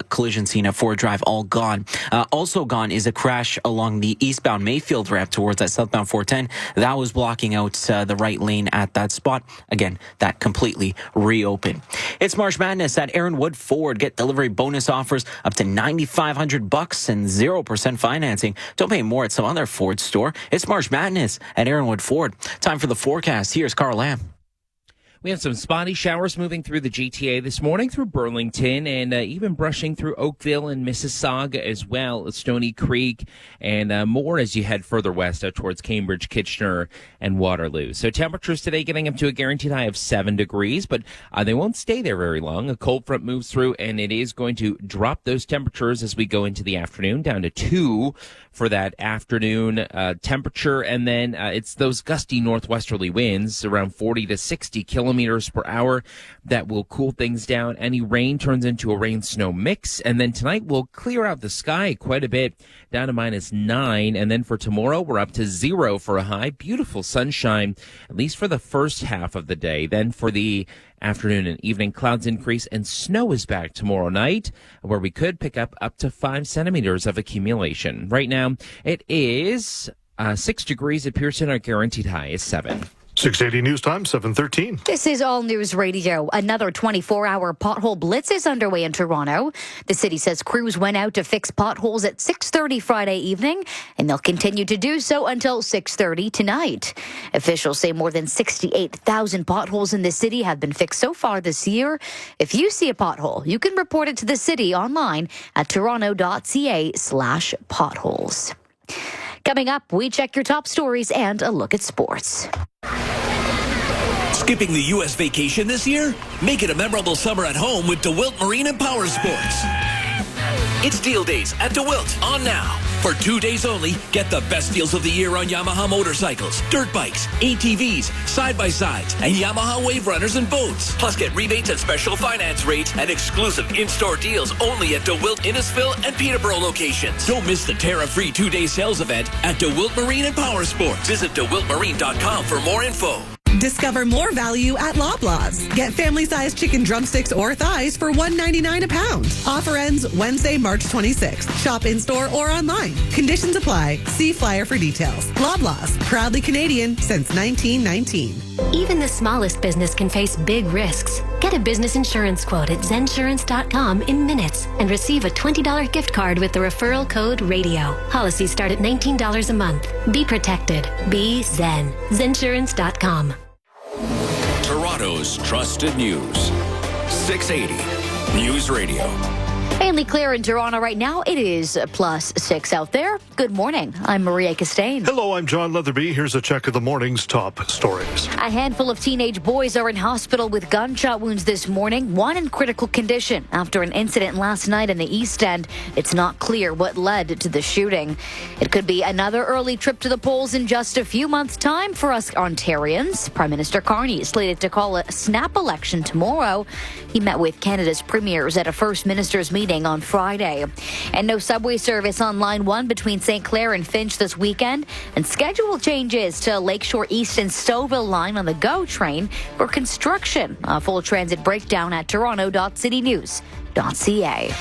collision scene at 4 drive, all gone. Also gone is a crash along the eastbound Mayfield ramp towards that southbound 410. That was blocking out the right lane at that spot. Again, that completely reopened. It's March Madness at Aaron Wood Ford. Get delivery bonus offers up to $9,500 and 0% financing. Don't pay more at some other Ford store. It's March Madness at Aaron Wood Ford. Time for the forecast. Here's Carl Lamb. We have some spotty showers moving through the GTA this morning, through Burlington, and even brushing through Oakville and Mississauga as well, Stony Creek, and more as you head further west out towards Cambridge, Kitchener, and Waterloo. So temperatures today getting up to a guaranteed high of 7 degrees, but they won't stay there very long. A cold front moves through, and it is going to drop those temperatures as we go into the afternoon, down to 2 for that afternoon temperature. And then it's those gusty northwesterly winds around 40 to 60 kilometers per hour that will cool things down. Any rain turns into a rain-snow mix. And then tonight we'll clear out the sky quite a bit, down to -9. And then for tomorrow, we're up to 0 for a high. Beautiful sunshine, at least for the first half of the day. Then for the afternoon and evening, clouds increase and snow is back tomorrow night, where we could pick up to 5 centimeters of accumulation. Right now, it is 6 degrees at Pearson. Our guaranteed high is 7. 680 News Time, 7:13. This is All News Radio. Another 24-hour pothole blitz is underway in Toronto. The city says crews went out to fix potholes at 6:30 Friday evening, and they'll continue to do so until 6:30 tonight. Officials say more than 68,000 potholes in the city have been fixed so far this year. If you see a pothole, you can report it to the city online at toronto.ca/potholes. Coming up, we check your top stories and a look at sports. Skipping the U.S. vacation this year? Make it a memorable summer at home with DeWilt Marine and Power Sports. It's deal days at DeWilt on now. For 2 days only, get the best deals of the year on Yamaha motorcycles, dirt bikes, ATVs, side-by-sides, and Yamaha wave runners and boats. Plus, get rebates and special finance rates and exclusive in-store deals only at DeWilt Innisfil and Peterborough locations. Don't miss the tariff-free 2-day sales event at DeWilt Marine and Power Sports. Visit DeWiltMarine.com for more info. Discover more value at Loblaws. Get family-sized chicken drumsticks or thighs for $1.99 a pound. Offer ends Wednesday, March 26th. Shop in-store or online. Conditions apply. See flyer for details. Loblaws, proudly Canadian since 1919. Even the smallest business can face big risks. Get a business insurance quote at zensurance.com in minutes and receive a $20 gift card with the referral code RADIO. Policies start at $19 a month. Be protected. Be Zen. Zensurance.com. Toronto's trusted news. 680 News Radio. Mainly clear in Toronto right now. It is +6 out there. Good morning. I'm Maria Castaigne. Hello, I'm John Leatherby. Here's a check of the morning's top stories. A handful of teenage boys are in hospital with gunshot wounds this morning, one in critical condition after an incident last night in the East End. It's not clear what led to the shooting. It could be another early trip to the polls in just a few months' time for us Ontarians. Prime Minister Carney is slated to call a snap election tomorrow. He met with Canada's premiers at a First Minister's meeting on Friday. And no subway service on Line 1 between St. Clair and Finch this weekend. And schedule changes to Lakeshore East and Stouffville line on the GO train for construction. A full transit breakdown at toronto.citynews.ca.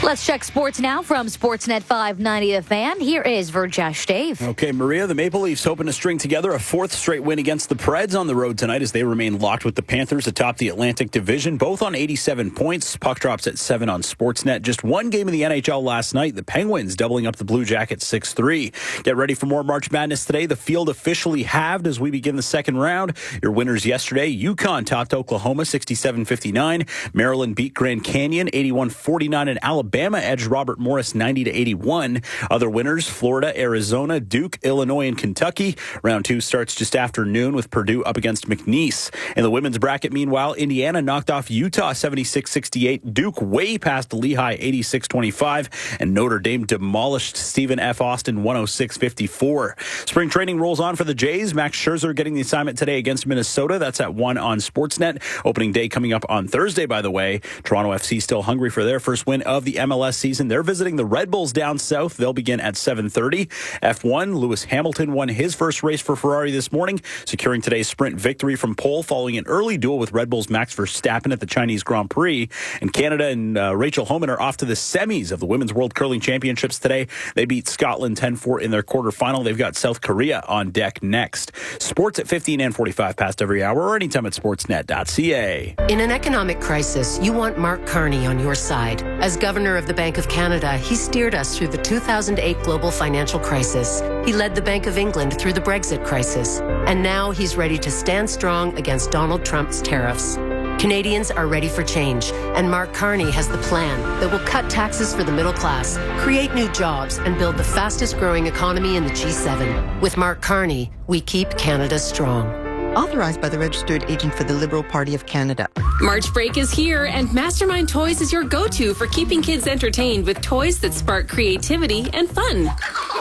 Let's check sports now from Sportsnet 590 The Fan. Here is Verjesh Dave. Okay, Maria, the Maple Leafs hoping to string together a fourth straight win against the Preds on the road tonight as they remain locked with the Panthers atop the Atlantic Division, both on 87 points. Puck drops at 7 on Sportsnet. Just one game in the NHL last night. The Penguins doubling up the Blue Jackets 6-3. Get ready for more March Madness today. The field officially halved as we begin the second round. Your winners yesterday, UConn topped Oklahoma 67-59. Maryland beat Grand Canyon 81-49, and Alabama edged Robert Morris 90-81. Other winners, Florida, Arizona, Duke, Illinois, and Kentucky. Round 2 starts just after noon with Purdue up against McNeese. In the women's bracket, meanwhile, Indiana knocked off Utah 76-68. Duke way past Lehigh 86-25. And Notre Dame demolished Stephen F. Austin 106-54. Spring training rolls on for the Jays. Max Scherzer getting the assignment today against Minnesota. That's at 1 on Sportsnet. Opening day coming up on Thursday, by the way. Toronto FC still hungry for their first win of the MLS season. They're visiting the Red Bulls down south. They'll begin at 7:30. F1, Lewis Hamilton won his first race for Ferrari this morning, securing today's sprint victory from pole following an early duel with Red Bull's Max Verstappen at the Chinese Grand Prix. And Canada and Rachel Homan are off to the semis of the Women's World Curling Championships today. They beat Scotland 10-4 in their quarterfinal. They've got South Korea on deck next. Sports at 15 and 45 past every hour or anytime at sportsnet.ca. In an economic crisis, you want Mark Carney on your side. As Governor of the Bank of Canada, he steered us through the 2008 global financial crisis. He led the Bank of England through the Brexit crisis. And now he's ready to stand strong against Donald Trump's tariffs. Canadians are ready for change, and Mark Carney has the plan that will cut taxes for the middle class, create new jobs, and build the fastest growing economy in the G7. With Mark Carney, we keep Canada strong. Authorized by the Registered Agent for the Liberal Party of Canada. March break is here, and Mastermind Toys is your go-to for keeping kids entertained with toys that spark creativity and fun.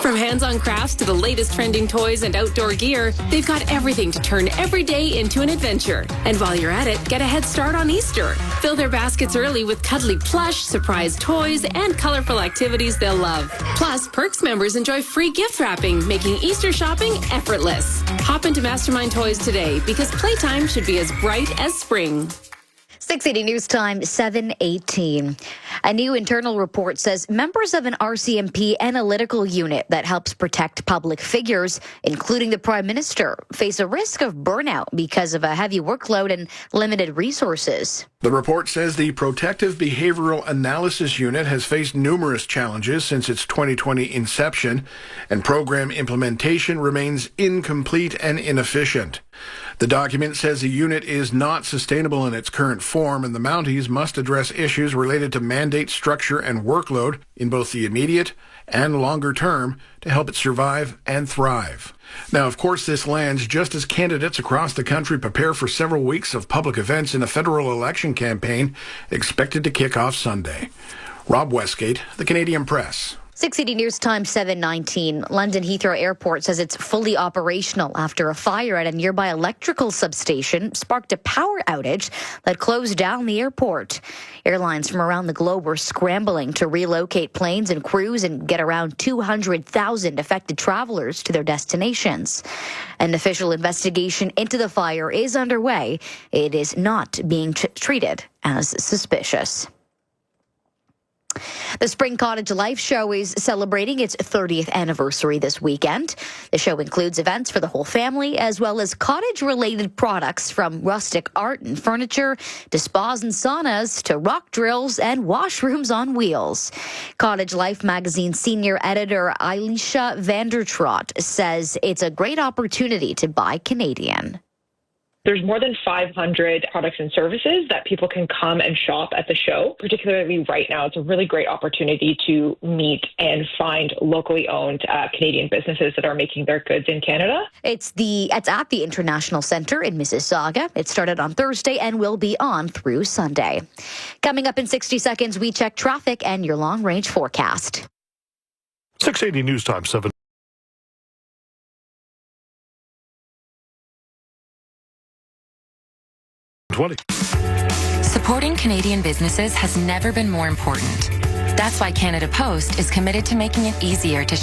From hands-on crafts to the latest trending toys and outdoor gear, they've got everything to turn every day into an adventure. And while you're at it, get a head start on Easter. Fill their baskets early with cuddly plush, surprise toys, and colorful activities they'll love. Plus, Perks members enjoy free gift wrapping, making Easter shopping effortless. Hop into Mastermind Toys today, because playtime should be as bright as spring. 680 News Time, 7:18. A new internal report says members of an RCMP analytical unit that helps protect public figures, including the Prime Minister, face a risk of burnout because of a heavy workload and limited resources. The report says the Protective Behavioral Analysis Unit has faced numerous challenges since its 2020 inception, and program implementation remains incomplete and inefficient. The document says the unit is not sustainable in its current form, and the Mounties must address issues related to mandate structure and workload in both the immediate and longer term to help it survive and thrive. Now, of course, this lands just as candidates across the country prepare for several weeks of public events in a federal election campaign expected to kick off Sunday. Rob Westgate, The Canadian Press. 680 News Time, 7:19. London Heathrow Airport says it's fully operational after a fire at a nearby electrical substation sparked a power outage that closed down the airport. Airlines from around the globe were scrambling to relocate planes and crews and get around 200,000 affected travelers to their destinations. An official investigation into the fire is underway. It is not being treated as suspicious. The Spring Cottage Life Show is celebrating its 30th anniversary this weekend. The show includes events for the whole family, as well as cottage-related products from rustic art and furniture to spas and saunas to rock drills and washrooms on wheels. Cottage Life magazine senior editor Elisha Vandertrot says it's a great opportunity to buy Canadian. There's more than 500 products and services that people can come and shop at the show. Particularly right now, it's a really great opportunity to meet and find locally owned Canadian businesses that are making their goods in Canada. It's at the International Centre in Mississauga. It started on Thursday and will be on through Sunday. Coming up in 60 seconds, we check traffic and your long-range forecast. 680 News Time 7. Supporting Canadian businesses has never been more important. That's why Canada Post is committed to making it easier to